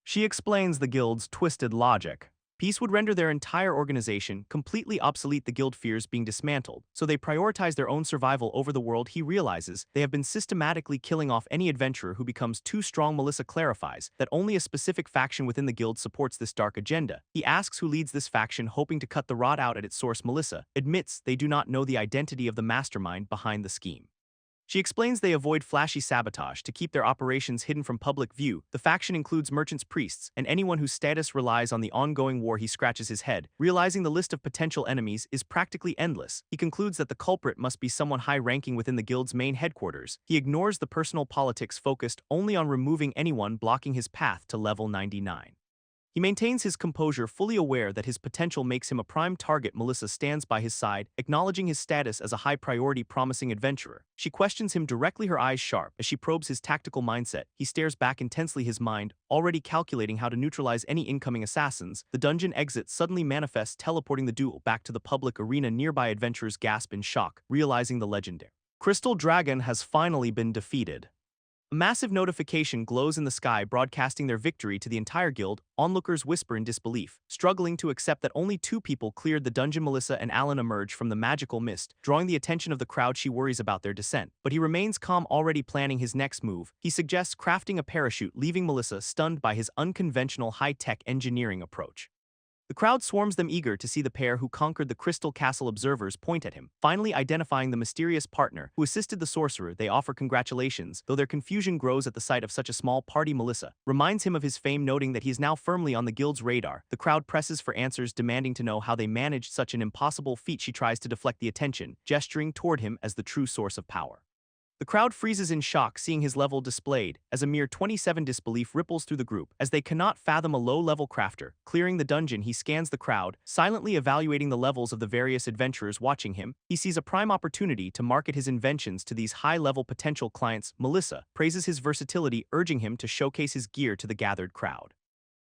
She explains the guild's twisted logic. Peace would render their entire organization completely obsolete. The guild fears being dismantled, so they prioritize their own survival over the world. He realizes they have been systematically killing off any adventurer who becomes too strong. Melissa clarifies that only a specific faction within the guild supports this dark agenda. He asks who leads this faction, hoping to cut the rod out at its source. Melissa admits they do not know the identity of the mastermind behind the scheme. She explains they avoid flashy sabotage to keep their operations hidden from public view. The faction includes merchants, priests, and anyone whose status relies on the ongoing war. He scratches his head, realizing the list of potential enemies is practically endless. He concludes that the culprit must be someone high-ranking within the guild's main headquarters. He ignores the personal politics, focused only on removing anyone blocking his path to level 99. He maintains his composure, fully aware that his potential makes him a prime target. Melissa stands by his side, acknowledging his status as a high-priority promising adventurer. She questions him directly, her eyes sharp. As she probes his tactical mindset, he stares back intensely, his mind already calculating how to neutralize any incoming assassins. The dungeon exit suddenly manifests, teleporting the duel back to the public arena. Nearby adventurers gasp in shock, realizing the legendary Crystal Dragon has finally been defeated. A massive notification glows in the sky, broadcasting their victory to the entire guild. Onlookers whisper in disbelief, struggling to accept that only two people cleared the dungeon. Melissa and Alan emerge from the magical mist, drawing the attention of the crowd. She worries about their descent, but he remains calm, already planning his next move. He suggests crafting a parachute, leaving Melissa stunned by his unconventional high-tech engineering approach. The crowd swarms them, eager to see the pair who conquered the Crystal Castle. Observers point at him, finally identifying the mysterious partner who assisted the sorcerer. They offer congratulations, though their confusion grows at the sight of such a small party. Melissa reminds him of his fame, noting that he is now firmly on the guild's radar. The crowd presses for answers, demanding to know how they managed such an impossible feat. She tries to deflect the attention, gesturing toward him as the true source of power. The crowd freezes in shock, seeing his level displayed as a mere 27. Disbelief ripples through the group, as they cannot fathom a low-level crafter. Clearing the dungeon, he scans the crowd, silently evaluating the levels of the various adventurers watching him. He sees a prime opportunity to market his inventions to these high-level potential clients. Melissa praises his versatility, urging him to showcase his gear to the gathered crowd.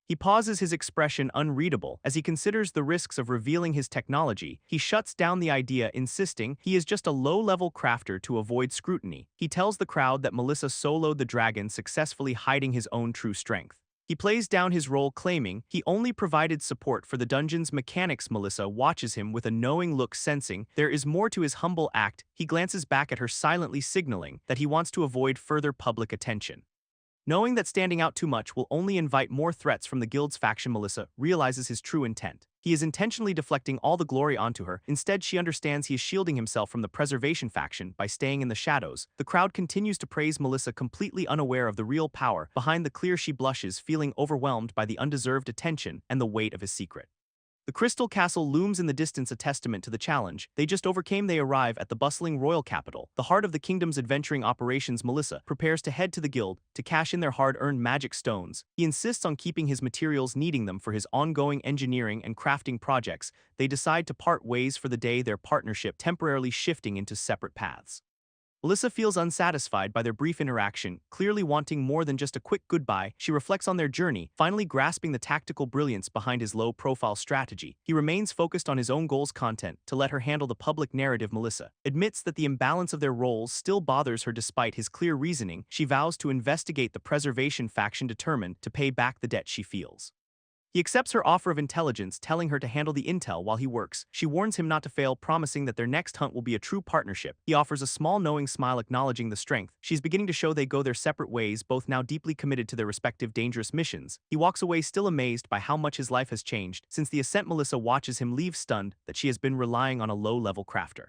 He pauses, his expression unreadable, as he considers the risks of revealing his technology. He shuts down the idea, insisting he is just a low-level crafter to avoid scrutiny. He tells the crowd that Melissa soloed the dragon, successfully hiding his own true strength. He plays down his role, claiming he only provided support for the dungeon's mechanics. Melissa watches him with a knowing look, sensing there is more to his humble act. He glances back at her, silently signaling that he wants to avoid further public attention. Knowing that standing out too much will only invite more threats from the guild's faction, Melissa realizes his true intent. He is intentionally deflecting all the glory onto her. Instead, she understands he is shielding himself from the Preservation faction by staying in the shadows. The crowd continues to praise Melissa, completely unaware of the real power behind the clear. She blushes, feeling overwhelmed by the undeserved attention and the weight of his secret. The Crystal Castle looms in the distance, a testament to the challenge they just overcame. They arrive at the bustling royal capital, the heart of the kingdom's adventuring operations. Melissa prepares to head to the guild to cash in their hard-earned magic stones. He insists on keeping his materials, needing them for his ongoing engineering and crafting projects. They decide to part ways for the day, their partnership temporarily shifting into separate paths. Melissa feels unsatisfied by their brief interaction, clearly wanting more than just a quick goodbye. She reflects on their journey, finally grasping the tactical brilliance behind his low-profile strategy. He remains focused on his own goals, content to let her handle the public narrative. Melissa admits that the imbalance of their roles still bothers her. Despite his clear reasoning, she vows to investigate the Preservation faction, determined to pay back the debt she feels. He accepts her offer of intelligence, telling her to handle the intel while he works. She warns him not to fail, promising that their next hunt will be a true partnership. He offers a small knowing smile, acknowledging the strength she's beginning to show. They go their separate ways, both now deeply committed to their respective dangerous missions. He walks away, still amazed by how much his life has changed since the Ascent. Melissa watches him leave, stunned that she has been relying on a low-level crafter.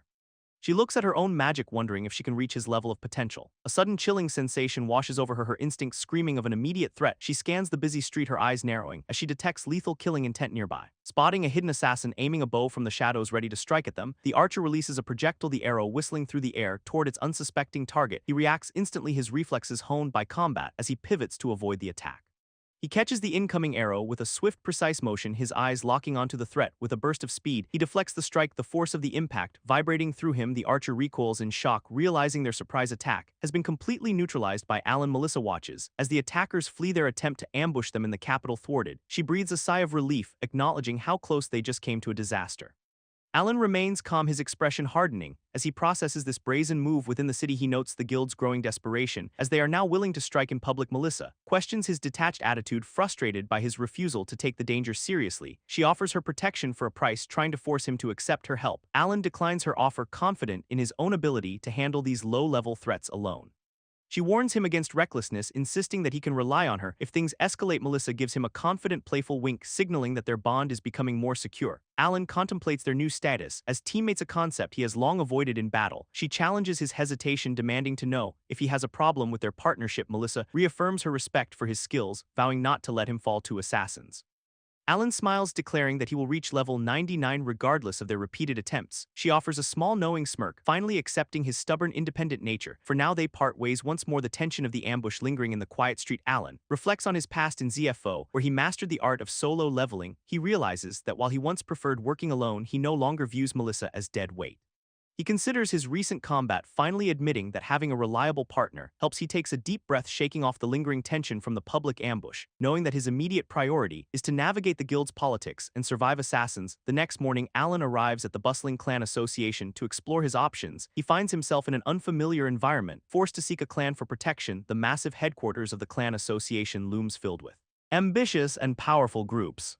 She looks at her own magic, wondering if she can reach his level of potential. A sudden chilling sensation washes over her, her instincts screaming of an immediate threat. She scans the busy street, her eyes narrowing as she detects lethal killing intent nearby. Spotting a hidden assassin aiming a bow from the shadows ready to strike at them, the archer releases a projectile, the arrow whistling through the air toward its unsuspecting target. He reacts instantly, his reflexes honed by combat as he pivots to avoid the attack. He catches the incoming arrow with a swift, precise motion, his eyes locking onto the threat. With a burst of speed, he deflects the strike, the force of the impact vibrating through him. The archer recoils in shock, realizing their surprise attack has been completely neutralized by Alan. Melissa watches as the attackers flee, their attempt to ambush them in the capital thwarted. She breathes a sigh of relief, acknowledging how close they just came to a disaster. Alan remains calm, his expression hardening as he processes this brazen move within the city. He notes the guild's growing desperation as they are now willing to strike in public. Melissa questions his detached attitude, frustrated by his refusal to take the danger seriously. She offers her protection for a price, trying to force him to accept her help. Alan declines her offer, confident in his own ability to handle these low-level threats alone. She warns him against recklessness, insisting that he can rely on her if things escalate. Melissa gives him a confident, playful wink, signaling that their bond is becoming more secure. Alan contemplates their new status as teammates, a concept he has long avoided in battle. She challenges his hesitation, demanding to know if he has a problem with their partnership. Melissa reaffirms her respect for his skills, vowing not to let him fall to assassins. Alan smiles, declaring that he will reach level 99 regardless of their repeated attempts. She offers a small knowing smirk, finally accepting his stubborn independent nature. For now they part ways once more, the tension of the ambush lingering in the quiet street. Alan reflects on his past in ZFO, where he mastered the art of solo leveling. He realizes that while he once preferred working alone, he no longer views Melissa as dead weight. He considers his recent combat, finally admitting that having a reliable partner helps. He takes a deep breath, shaking off the lingering tension from the public ambush, knowing that his immediate priority is to navigate the guild's politics and survive assassins. The next morning, Alan arrives at the bustling clan association to explore his options. He finds himself in an unfamiliar environment, forced to seek a clan for protection. The massive headquarters of the clan association looms, filled with ambitious and powerful groups.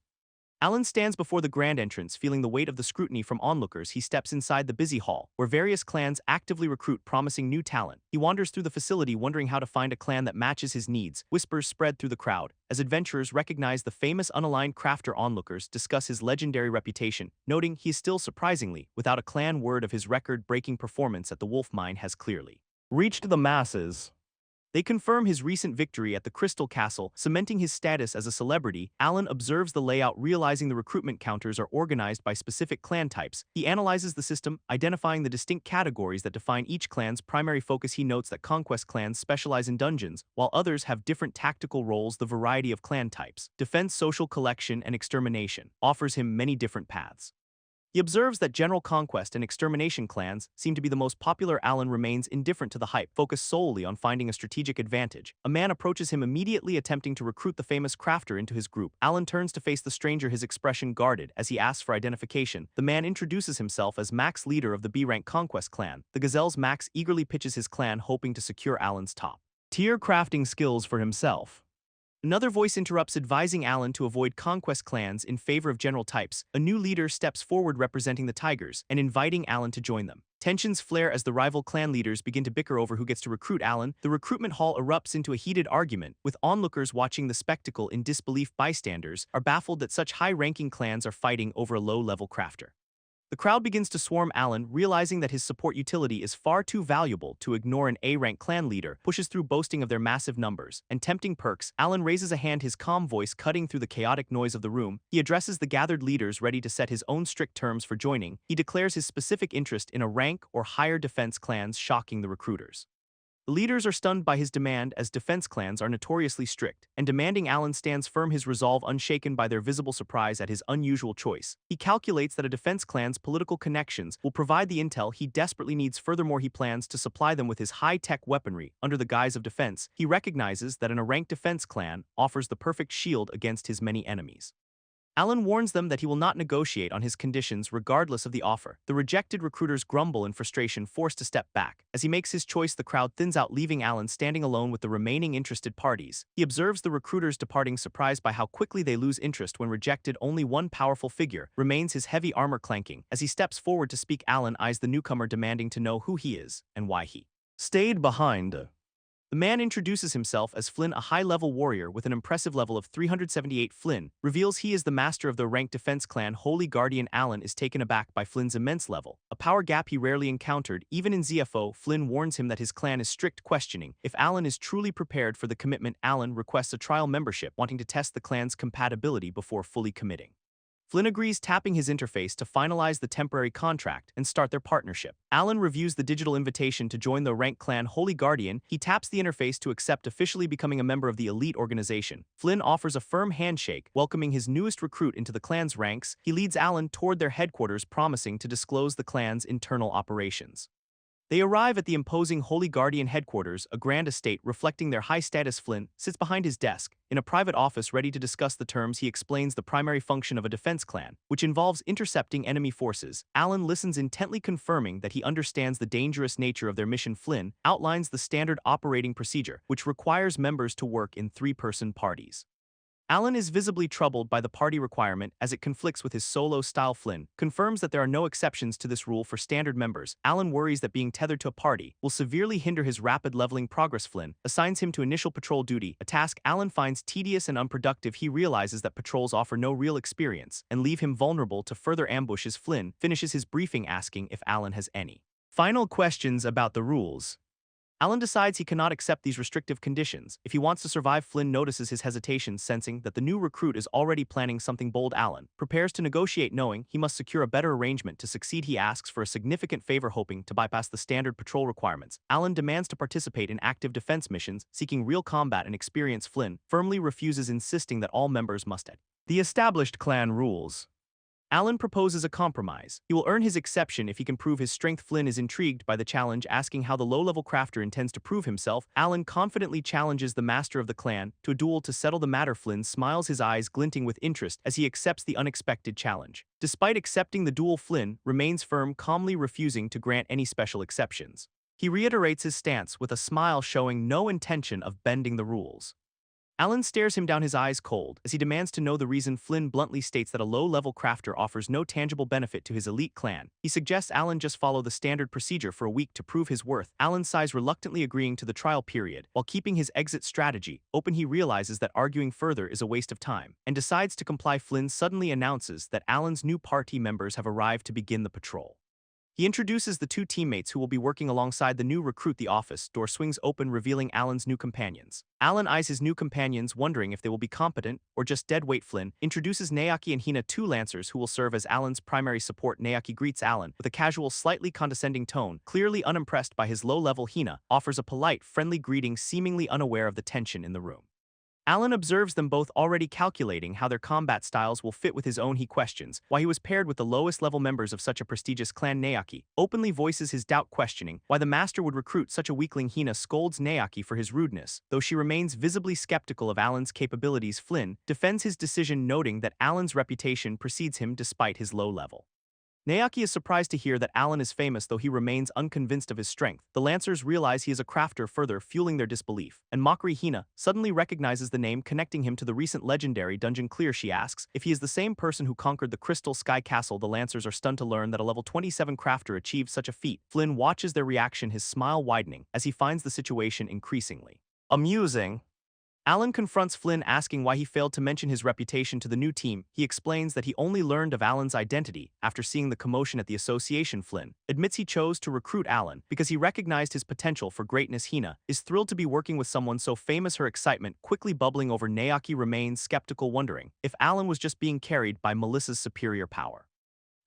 Alan stands before the grand entrance, feeling the weight of the scrutiny from onlookers. He steps inside the busy hall, where various clans actively recruit promising new talent. He wanders through the facility, wondering how to find a clan that matches his needs. Whispers spread through the crowd, as adventurers recognize the famous unaligned crafter. Onlookers discuss his legendary reputation, noting he is still surprisingly without a clan. Word of his record-breaking performance at the Wolf Mine has clearly reached the masses. They confirm his recent victory at the Crystal Castle, cementing his status as a celebrity. Alan observes the layout, realizing the recruitment counters are organized by specific clan types. He analyzes the system, identifying the distinct categories that define each clan's primary focus. He notes that conquest clans specialize in dungeons, while others have different tactical roles. The variety of clan types, defense, social collection, and extermination, offers him many different paths. He observes that general conquest and extermination clans seem to be the most popular. Alan remains indifferent to the hype, focused solely on finding a strategic advantage. A man approaches him, immediately attempting to recruit the famous crafter into his group. Alan turns to face the stranger, his expression guarded as he asks for identification. The man introduces himself as Max, leader of the B-rank conquest clan. The Gazelles. Max eagerly pitches his clan, hoping to secure Alan's top-tier crafting skills for himself. Another voice interrupts, advising Alan to avoid conquest clans in favor of general types. A new leader steps forward, representing the Tigers, and inviting Alan to join them. Tensions flare as the rival clan leaders begin to bicker over who gets to recruit Alan. The recruitment hall erupts into a heated argument, with onlookers watching the spectacle in disbelief. Bystanders are baffled that such high-ranking clans are fighting over a low-level crafter. The crowd begins to swarm. Alan, realizing that his support utility is far too valuable to ignore an A-rank clan leader, pushes through, boasting of their massive numbers and tempting perks. Alan raises a hand, his calm voice cutting through the chaotic noise of the room. He addresses the gathered leaders, ready to set his own strict terms for joining. He declares his specific interest in a rank or higher defense clans, shocking the recruiters. The leaders are stunned by his demand, as defense clans are notoriously strict and demanding. Alan stands firm, his resolve unshaken by their visible surprise at his unusual choice. He calculates that a defense clan's political connections will provide the intel he desperately needs. Furthermore, he plans to supply them with his high-tech weaponry under the guise of defense. He recognizes that a ranked defense clan offers the perfect shield against his many enemies. Alan warns them that he will not negotiate on his conditions regardless of the offer. The rejected recruiters grumble in frustration, forced to step back. As he makes his choice, the crowd thins out, leaving Alan standing alone with the remaining interested parties. He observes the recruiters departing, surprised by how quickly they lose interest when rejected. Only one powerful figure remains, his heavy armor clanking. As he steps forward to speak, Alan eyes the newcomer, demanding to know who he is and why he stayed behind. The man introduces himself as Flynn, a high-level warrior with an impressive level of 378. Flynn reveals he is the master of the ranked defense clan Holy Guardian. Alan is taken aback by Flynn's immense level, a power gap he rarely encountered, even in ZFO. Flynn warns him that his clan is strict, questioning if Alan is truly prepared for the commitment. Alan requests a trial membership, wanting to test the clan's compatibility before fully committing. Flynn agrees, tapping his interface to finalize the temporary contract and start their partnership. Alan reviews the digital invitation to join the ranked clan Holy Guardian. He taps the interface to accept, officially becoming a member of the elite organization. Flynn offers a firm handshake, welcoming his newest recruit into the clan's ranks. He leads Alan toward their headquarters, promising to disclose the clan's internal operations. They arrive at the imposing Holy Guardian headquarters, a grand estate reflecting their high status. Flynn sits behind his desk, in a private office, ready to discuss the terms. He explains the primary function of a defense clan, which involves intercepting enemy forces. Alan listens intently, confirming that he understands the dangerous nature of their mission. Flynn outlines the standard operating procedure, which requires members to work in three-person parties. Alan is visibly troubled by the party requirement, as it conflicts with his solo style. Flynn confirms that there are no exceptions to this rule for standard members. Alan worries that being tethered to a party will severely hinder his rapid leveling progress. Flynn assigns him to initial patrol duty, a task Alan finds tedious and unproductive. He realizes that patrols offer no real experience and leave him vulnerable to further ambushes. Flynn finishes his briefing, asking if Alan has any final questions about the rules. Alan decides he cannot accept these restrictive conditions. If he wants to survive, Flynn notices his hesitation, sensing that the new recruit is already planning something bold. Alan prepares to negotiate, knowing he must secure a better arrangement. To succeed, he asks for a significant favor, hoping to bypass the standard patrol requirements. Alan demands to participate in active defense missions, seeking real combat and experience. Flynn firmly refuses, insisting that all members must adhere the established clan rules. Alan proposes a compromise. He will earn his exception if he can prove his strength. Flynn is intrigued by the challenge, asking how the low-level crafter intends to prove himself. Alan confidently challenges the master of the clan to a duel to settle the matter. Flynn smiles, his eyes glinting with interest as he accepts the unexpected challenge. Despite accepting the duel, Flynn remains firm, calmly refusing to grant any special exceptions. He reiterates his stance with a smile, showing no intention of bending the rules. Alan stares him down, his eyes cold, as he demands to know the reason. Flynn bluntly states that a low-level crafter offers no tangible benefit to his elite clan. He suggests Alan just follow the standard procedure for a week to prove his worth. Alan sighs, reluctantly agreeing to the trial period. While keeping his exit strategy open, he realizes that arguing further is a waste of time, and decides to comply. Flynn suddenly announces that Alan's new party members have arrived to begin the patrol. He introduces the two teammates who will be working alongside the new recruit. The office door swings open, revealing Alan's new companions. Alan eyes his new companions, wondering if they will be competent or just dead weight. Flynn introduces Naoki and Hina, two lancers who will serve as Alan's primary support. Naoki greets Alan with a casual, slightly condescending tone. Clearly unimpressed by his low level, Hina offers a polite, friendly greeting, seemingly unaware of the tension in the room. Alan observes them both, already calculating how their combat styles will fit with his own. He questions why he was paired with the lowest level members of such a prestigious clan. Naoki openly voices his doubt, questioning why the master would recruit such a weakling. Hina scolds Naoki for his rudeness, though she remains visibly skeptical of Alan's capabilities. Flynn defends his decision, noting that Alan's reputation precedes him despite his low level. Naoki is surprised to hear that Alan is famous, though he remains unconvinced of his strength. The Lancers realize he is a crafter, further fueling their disbelief. And mockery, Hina suddenly recognizes the name, connecting him to the recent legendary dungeon clear. She asks if he is the same person who conquered the Crystal Sky Castle. The Lancers are stunned to learn that a level 27 crafter achieved such a feat. Flynn watches their reaction, his smile widening as he finds the situation increasingly amusing. Alan confronts Flynn, asking why he failed to mention his reputation to the new team. He explains that he only learned of Alan's identity after seeing the commotion at the association. Flynn admits he chose to recruit Alan because he recognized his potential for greatness. Hina is thrilled to be working with someone so famous, her excitement quickly bubbling over. Naoki remains skeptical, wondering if Alan was just being carried by Melissa's superior power.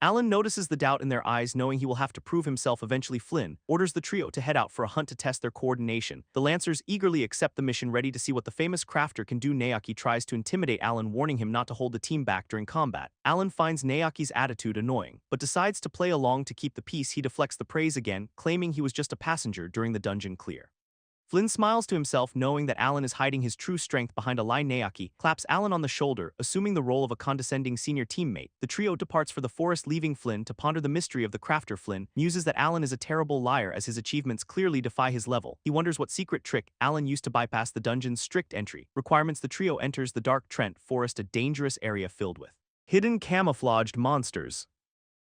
Alan notices the doubt in their eyes, knowing he will have to prove himself eventually. Flynn orders the trio to head out for a hunt to test their coordination. The Lancers eagerly accept the mission, ready to see what the famous crafter can do. Naoki tries to intimidate Alan, warning him not to hold the team back during combat. Alan finds Naoki's attitude annoying, but decides to play along to keep the peace. He deflects the praise again, claiming he was just a passenger during the dungeon clear. Flynn smiles to himself, knowing that Alan is hiding his true strength behind a lie. Naoki claps Alan on the shoulder, assuming the role of a condescending senior teammate. The trio departs for the forest, leaving Flynn to ponder the mystery of the crafter. Flynn muses that Alan is a terrible liar, as his achievements clearly defy his level. He wonders what secret trick Alan used to bypass the dungeon's strict entry requirements. The trio enters the dark Trent forest, a dangerous area filled with hidden camouflaged monsters.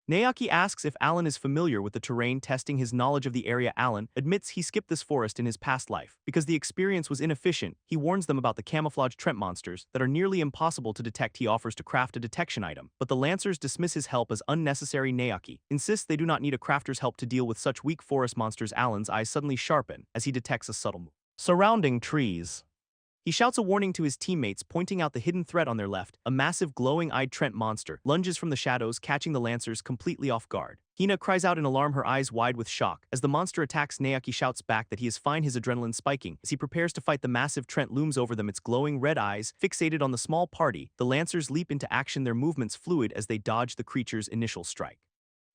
Naoki asks if Alan is familiar with the terrain, testing his knowledge of the area. Alan admits he skipped this forest in his past life because the experience was inefficient. He warns them about the camouflaged Trent monsters that are nearly impossible to detect. He offers to craft a detection item, but the Lancers dismiss his help as unnecessary. Naoki insists they do not need a crafter's help to deal with such weak forest monsters. Alan's eyes suddenly sharpen as he detects a subtle move surrounding trees. He shouts a warning to his teammates, pointing out the hidden threat on their left. A massive glowing-eyed Trent monster lunges from the shadows, catching the Lancers completely off guard. Hina cries out in alarm, her eyes wide with shock. As the monster attacks, Naoki shouts back that he is fine, his adrenaline spiking. As he prepares to fight, the massive Trent looms over them, its glowing red eyes fixated on the small party. The Lancers leap into action, their movements fluid as they dodge the creature's initial strike.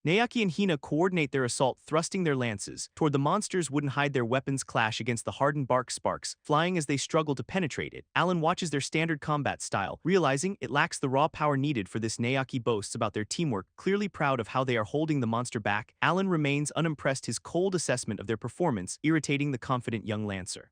Naoki and Hina coordinate their assault, thrusting their lances toward the monsters. Wouldn't hide, their weapons clash against the hardened bark, sparks flying as they struggle to penetrate it. Alan watches their standard combat style, realizing it lacks the raw power needed for this. Naoki boasts about their teamwork, clearly proud of how they are holding the monster back. Alan remains unimpressed, his cold assessment of their performance irritating the confident young Lancer.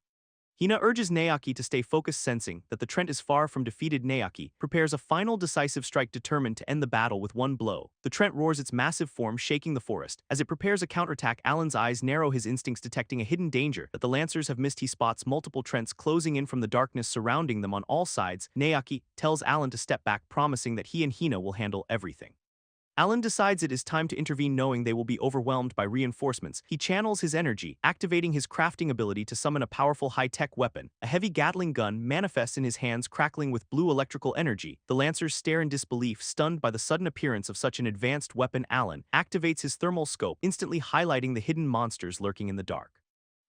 Hina urges Naoki to stay focused, sensing that the Trent is far from defeated. Naoki prepares a final decisive strike, determined to end the battle with one blow. The Trent roars, its massive form shaking the forest. As it prepares a counterattack, Alan's eyes narrow, his instincts detecting a hidden danger that the Lancers have missed. He spots multiple Trents closing in from the darkness, surrounding them on all sides. Naoki tells Alan to step back, promising that he and Hina will handle everything. Alan decides it is time to intervene knowing they will be overwhelmed by reinforcements. He channels his energy, activating his crafting ability to summon a powerful high-tech weapon. A heavy Gatling gun manifests in his hands crackling with blue electrical energy. The Lancers stare in disbelief, stunned by the sudden appearance of such an advanced weapon. Alan activates his thermal scope, instantly highlighting the hidden monsters lurking in the dark.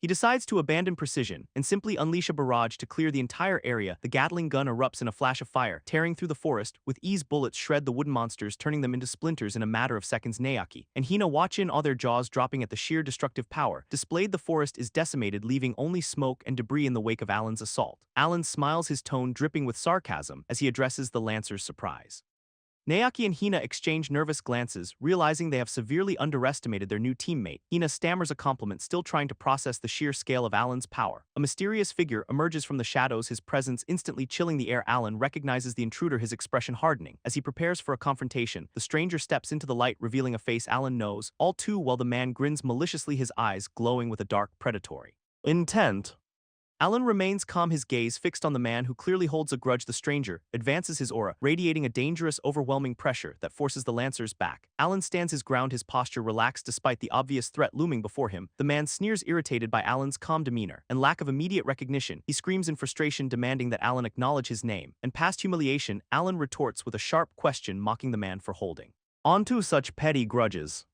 He decides to abandon precision and simply unleash a barrage to clear the entire area. The Gatling gun erupts in a flash of fire, tearing through the forest. With ease, bullets shred the wooden monsters, turning them into splinters in a matter of seconds. Naoki and Hina watch in, all their jaws dropping at the sheer destructive power displayed. The forest is decimated, leaving only smoke and debris in the wake of Alan's assault. Alan smiles, his tone dripping with sarcasm as he addresses the Lancers' surprise. Naoki and Hina exchange nervous glances, realizing they have severely underestimated their new teammate. Hina stammers a compliment, still trying to process the sheer scale of Alan's power. A mysterious figure emerges from the shadows, his presence instantly chilling the air. Alan recognizes the intruder, his expression hardening. As he prepares for a confrontation, the stranger steps into the light, revealing a face Alan knows all too well. The man grins maliciously, his eyes glowing with a dark, predatory intent. Alan remains calm, his gaze fixed on the man who clearly holds a grudge. The stranger advances his aura, radiating a dangerous, overwhelming pressure that forces the Lancers back. Alan stands his ground, his posture relaxed despite the obvious threat looming before him. The man sneers, irritated by Alan's calm demeanor and lack of immediate recognition. He screams in frustration, demanding that Alan acknowledge his name. And past humiliation, Alan retorts with a sharp question, mocking the man for holding on to such petty grudges.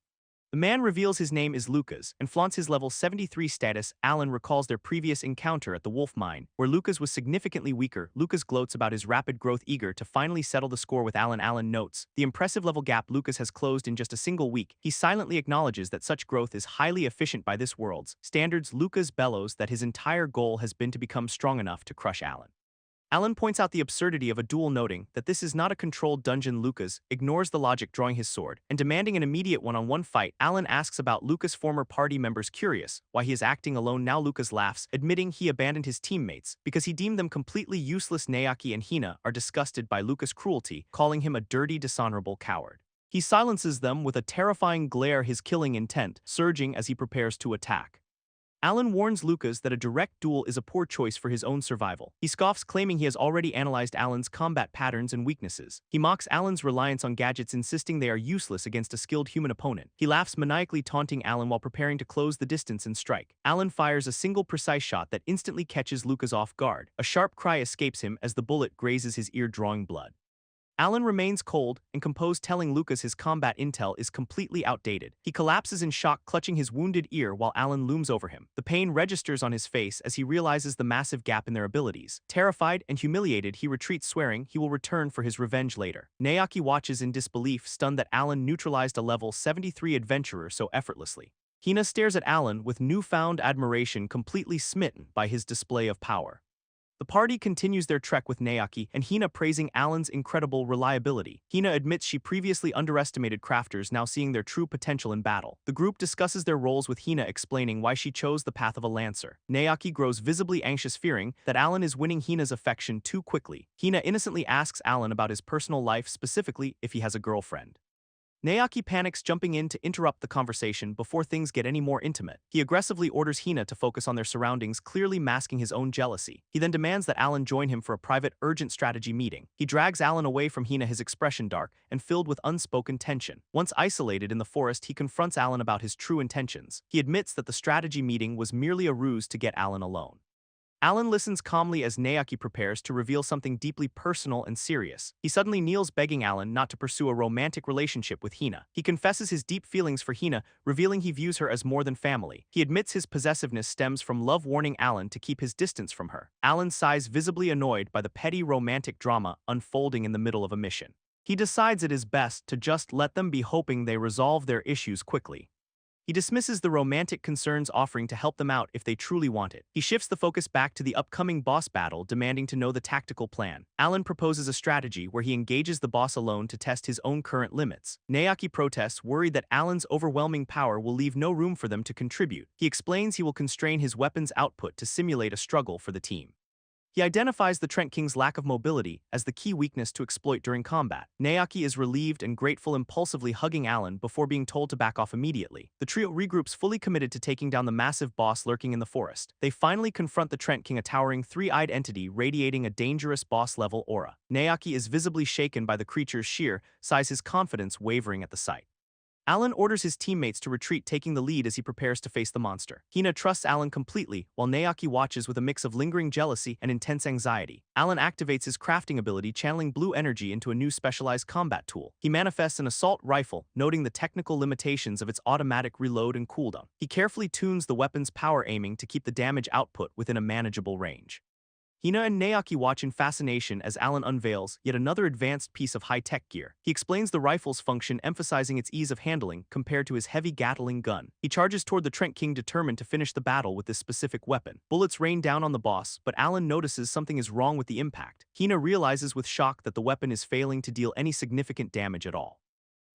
The man reveals his name is Lucas and flaunts his level 73 status. Alan recalls their previous encounter at the wolf mine, where Lucas was significantly weaker. Lucas gloats about his rapid growth, eager to finally settle the score with Alan. Alan notes the impressive level gap Lucas has closed in just a single week. He silently acknowledges that such growth is highly efficient by this world's standards. Lucas bellows that his entire goal has been to become strong enough to crush Alan. Alan points out the absurdity of a duel, noting that this is not a controlled dungeon. Lucas ignores the logic, drawing his sword and demanding an immediate one-on-one fight. Alan asks about Lucas' former party members, curious why he is acting alone now. Lucas laughs, admitting he abandoned his teammates because he deemed them completely useless. Naoki and Hina are disgusted by Lucas' cruelty, calling him a dirty, dishonorable coward. He silences them with a terrifying glare, his killing intent surging as he prepares to attack. Alan warns Lucas that a direct duel is a poor choice for his own survival. He scoffs, claiming he has already analyzed Alan's combat patterns and weaknesses. He mocks Alan's reliance on gadgets, insisting they are useless against a skilled human opponent. He laughs maniacally, taunting Alan while preparing to close the distance and strike. Alan fires a single precise shot that instantly catches Lucas off guard. A sharp cry escapes him as the bullet grazes his ear, drawing blood. Alan remains cold and composed, telling Lucas his combat intel is completely outdated. He collapses in shock, clutching his wounded ear while Alan looms over him. The pain registers on his face as he realizes the massive gap in their abilities. Terrified and humiliated, he retreats, swearing he will return for his revenge later. Naoki watches in disbelief, stunned that Alan neutralized a level 73 adventurer so effortlessly. Hina stares at Alan with newfound admiration, completely smitten by his display of power. The party continues their trek with Naoki and Hina praising Alan's incredible reliability. Hina admits she previously underestimated crafters, now seeing their true potential in battle. The group discusses their roles, with Hina explaining why she chose the path of a lancer. Naoki grows visibly anxious, fearing that Alan is winning Hina's affection too quickly. Hina innocently asks Alan about his personal life, specifically if he has a girlfriend. Naoki panics, jumping in to interrupt the conversation before things get any more intimate. He aggressively orders Hina to focus on their surroundings, clearly masking his own jealousy. He then demands that Alan join him for a private, urgent strategy meeting. He drags Alan away from Hina, his expression dark and filled with unspoken tension. Once isolated in the forest, he confronts Alan about his true intentions. He admits that the strategy meeting was merely a ruse to get Alan alone. Alan listens calmly as Naoki prepares to reveal something deeply personal and serious. He suddenly kneels, begging Alan not to pursue a romantic relationship with Hina. He confesses his deep feelings for Hina, revealing he views her as more than family. He admits his possessiveness stems from love, warning Alan to keep his distance from her. Alan sighs, visibly annoyed by the petty romantic drama unfolding in the middle of a mission. He decides it is best to just let them be, hoping they resolve their issues quickly. He dismisses the romantic concerns, offering to help them out if they truly want it. He shifts the focus back to the upcoming boss battle, demanding to know the tactical plan. Alan proposes a strategy where he engages the boss alone to test his own current limits. Naoki protests, worried that Alan's overwhelming power will leave no room for them to contribute. He explains he will constrain his weapons output to simulate a struggle for the team. He identifies the Trent King's lack of mobility as the key weakness to exploit during combat. Naoki is relieved and grateful, impulsively hugging Alan before being told to back off immediately. The trio regroups, fully committed to taking down the massive boss lurking in the forest. They finally confront the Trent King, a towering three-eyed entity radiating a dangerous boss-level aura. Naoki is visibly shaken by the creature's sheer size, his confidence wavering at the sight. Alan orders his teammates to retreat, taking the lead as he prepares to face the monster. Hina trusts Alan completely, while Naoki watches with a mix of lingering jealousy and intense anxiety. Alan activates his crafting ability, channeling blue energy into a new specialized combat tool. He manifests an assault rifle, noting the technical limitations of its automatic reload and cooldown. He carefully tunes the weapon's power aiming to keep the damage output within a manageable range. Hina and Naoki watch in fascination as Alan unveils yet another advanced piece of high-tech gear. He explains the rifle's function, emphasizing its ease of handling compared to his heavy Gatling gun. He charges toward the Trent King, determined to finish the battle with this specific weapon. Bullets rain down on the boss, but Alan notices something is wrong with the impact. Hina realizes with shock that the weapon is failing to deal any significant damage at all.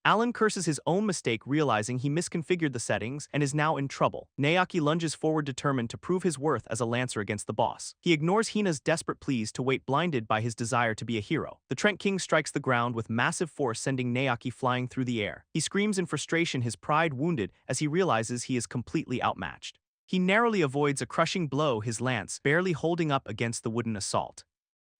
Alan curses his own mistake, realizing he misconfigured the settings and is now in trouble. Naoki lunges forward, determined to prove his worth as a lancer against the boss. He ignores Hina's desperate pleas to wait, blinded by his desire to be a hero. The Trent King strikes the ground with massive force, sending Naoki flying through the air. He screams in frustration, his pride wounded as he realizes he is completely outmatched. He narrowly avoids a crushing blow, his lance barely holding up against the wooden assault.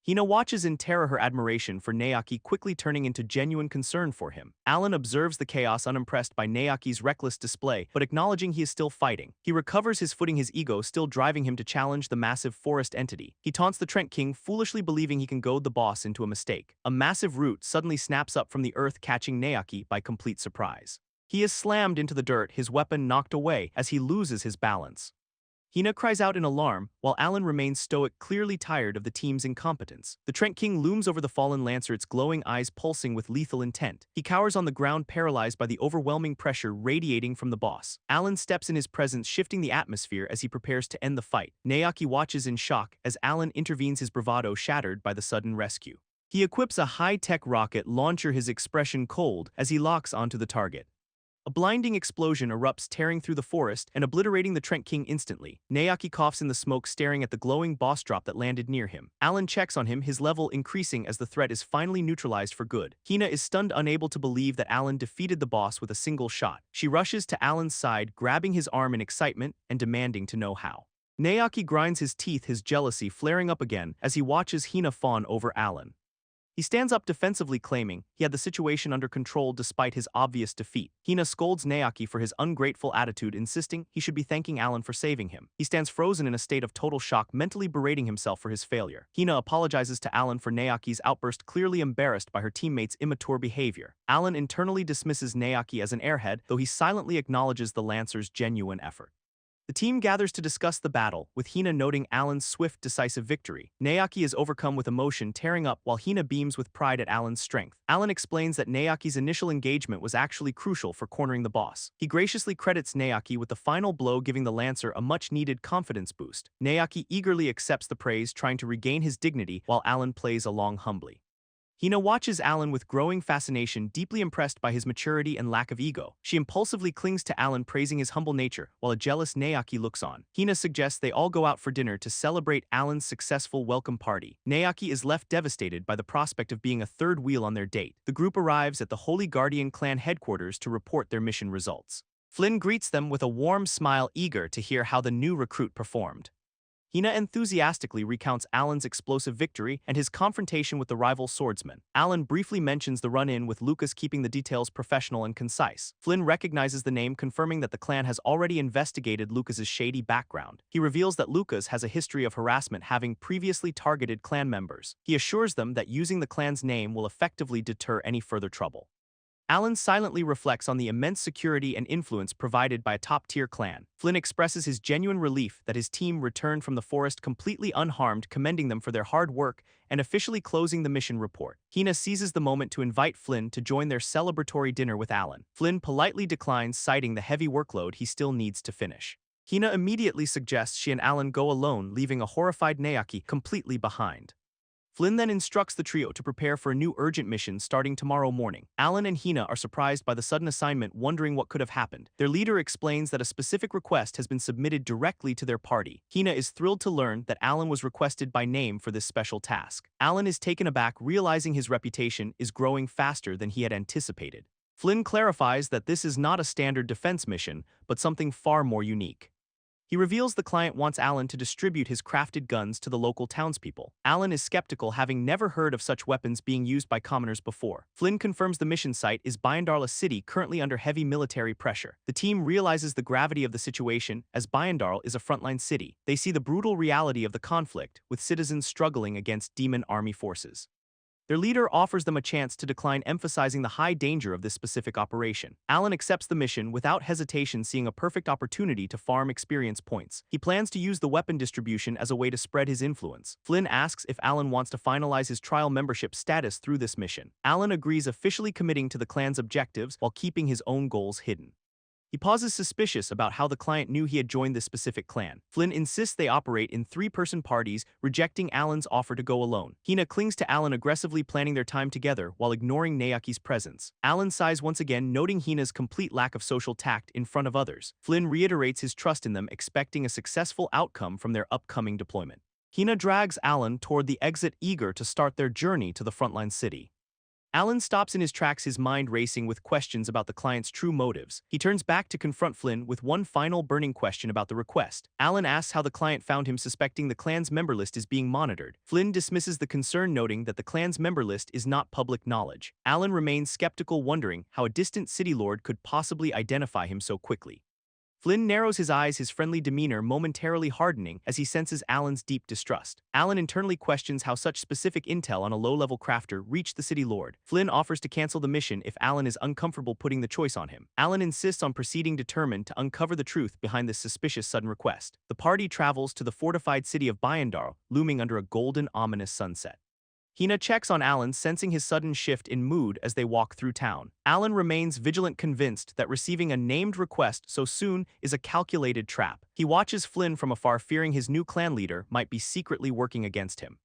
Hina watches in terror, her admiration for Naoki quickly turning into genuine concern for him. Alan observes the chaos, unimpressed by Naoki's reckless display, but acknowledging he is still fighting. He recovers his footing, his ego still driving him to challenge the massive forest entity. He taunts the Trent King, foolishly believing he can goad the boss into a mistake. A massive root suddenly snaps up from the earth, catching Naoki by complete surprise. He is slammed into the dirt, his weapon knocked away as he loses his balance. Hina cries out in alarm, while Alan remains stoic, clearly tired of the team's incompetence. The Trent King looms over the fallen lancer, its glowing eyes pulsing with lethal intent. He cowers on the ground, paralyzed by the overwhelming pressure radiating from the boss. Alan steps in his presence, shifting the atmosphere as he prepares to end the fight. Naoki watches in shock as Alan intervenes, his bravado shattered by the sudden rescue. He equips a high-tech rocket launcher, his expression cold as he locks onto the target. A blinding explosion erupts, tearing through the forest and obliterating the Trent King instantly. Naoki coughs in the smoke, staring at the glowing boss drop that landed near him. Alan checks on him, his level increasing as the threat is finally neutralized for good. Hina is stunned, unable to believe that Alan defeated the boss with a single shot. She rushes to Alan's side, grabbing his arm in excitement and demanding to know how. Naoki grinds his teeth, his jealousy flaring up again as he watches Hina fawn over Alan. He stands up defensively, claiming he had the situation under control despite his obvious defeat. Hina scolds Naoki for his ungrateful attitude, insisting he should be thanking Alan for saving him. He stands frozen in a state of total shock, mentally berating himself for his failure. Hina apologizes to Alan for Naoki's outburst, clearly embarrassed by her teammates' immature behavior. Alan internally dismisses Naoki as an airhead, though he silently acknowledges the Lancer's genuine effort. The team gathers to discuss the battle, with Hina noting Alan's swift, decisive victory. Naoki is overcome with emotion, tearing up, while Hina beams with pride at Alan's strength. Alan explains that Naoki's initial engagement was actually crucial for cornering the boss. He graciously credits Naoki with the final blow, giving the Lancer a much-needed confidence boost. Naoki eagerly accepts the praise, trying to regain his dignity, while Alan plays along humbly. Hina watches Alan with growing fascination, deeply impressed by his maturity and lack of ego. She impulsively clings to Alan, praising his humble nature, while a jealous Naoki looks on. Hina suggests they all go out for dinner to celebrate Alan's successful welcome party. Naoki is left devastated by the prospect of being a third wheel on their date. The group arrives at the Holy Guardian clan headquarters to report their mission results. Flynn greets them with a warm smile, eager to hear how the new recruit performed. Hina enthusiastically recounts Alan's explosive victory and his confrontation with the rival swordsman. Alan briefly mentions the run-in with Lucas, keeping the details professional and concise. Flynn recognizes the name, confirming that the clan has already investigated Lucas's shady background. He reveals that Lucas has a history of harassment, having previously targeted clan members. He assures them that using the clan's name will effectively deter any further trouble. Alan silently reflects on the immense security and influence provided by a top-tier clan. Flynn expresses his genuine relief that his team returned from the forest completely unharmed, commending them for their hard work and officially closing the mission report. Hina seizes the moment to invite Flynn to join their celebratory dinner with Alan. Flynn politely declines, citing the heavy workload he still needs to finish. Hina immediately suggests she and Alan go alone, leaving a horrified Naoki completely behind. Flynn then instructs the trio to prepare for a new urgent mission starting tomorrow morning. Alan and Hina are surprised by the sudden assignment, wondering what could have happened. Their leader explains that a specific request has been submitted directly to their party. Hina is thrilled to learn that Alan was requested by name for this special task. Alan is taken aback, realizing his reputation is growing faster than he had anticipated. Flynn clarifies that this is not a standard defense mission, but something far more unique. He reveals the client wants Alan to distribute his crafted guns to the local townspeople. Alan is skeptical, having never heard of such weapons being used by commoners before. Flynn confirms the mission site is Bayandar, a city currently under heavy military pressure. The team realizes the gravity of the situation, as Bayandar is a frontline city. They see the brutal reality of the conflict, with citizens struggling against demon army forces. Their leader offers them a chance to decline, emphasizing the high danger of this specific operation. Alan accepts the mission without hesitation, seeing a perfect opportunity to farm experience points. He plans to use the weapon distribution as a way to spread his influence. Flynn asks if Alan wants to finalize his trial membership status through this mission. Alan agrees, officially committing to the clan's objectives while keeping his own goals hidden. He pauses, suspicious about how the client knew he had joined this specific clan. Flynn insists they operate in three-person parties, rejecting Alan's offer to go alone. Hina clings to Alan, aggressively planning their time together while ignoring Naoki's presence. Alan sighs once again, noting Hina's complete lack of social tact in front of others. Flynn reiterates his trust in them, expecting a successful outcome from their upcoming deployment. Hina drags Alan toward the exit, eager to start their journey to the frontline city. Alan stops in his tracks, his mind racing with questions about the client's true motives. He turns back to confront Flynn with one final burning question about the request. Alan asks how the client found him, suspecting the clan's member list is being monitored. Flynn dismisses the concern, noting that the clan's member list is not public knowledge. Alan remains skeptical, wondering how a distant city lord could possibly identify him so quickly. Flynn narrows his eyes, his friendly demeanor momentarily hardening as he senses Alan's deep distrust. Alan internally questions how such specific intel on a low-level crafter reached the city lord. Flynn offers to cancel the mission if Alan is uncomfortable putting the choice on him. Alan insists on proceeding, determined to uncover the truth behind this suspicious sudden request. The party travels to the fortified city of Bayandar, looming under a golden, ominous sunset. Hina checks on Alan, sensing his sudden shift in mood as they walk through town. Alan remains vigilant, convinced that receiving a named request so soon is a calculated trap. He watches Flynn from afar, fearing his new clan leader might be secretly working against him.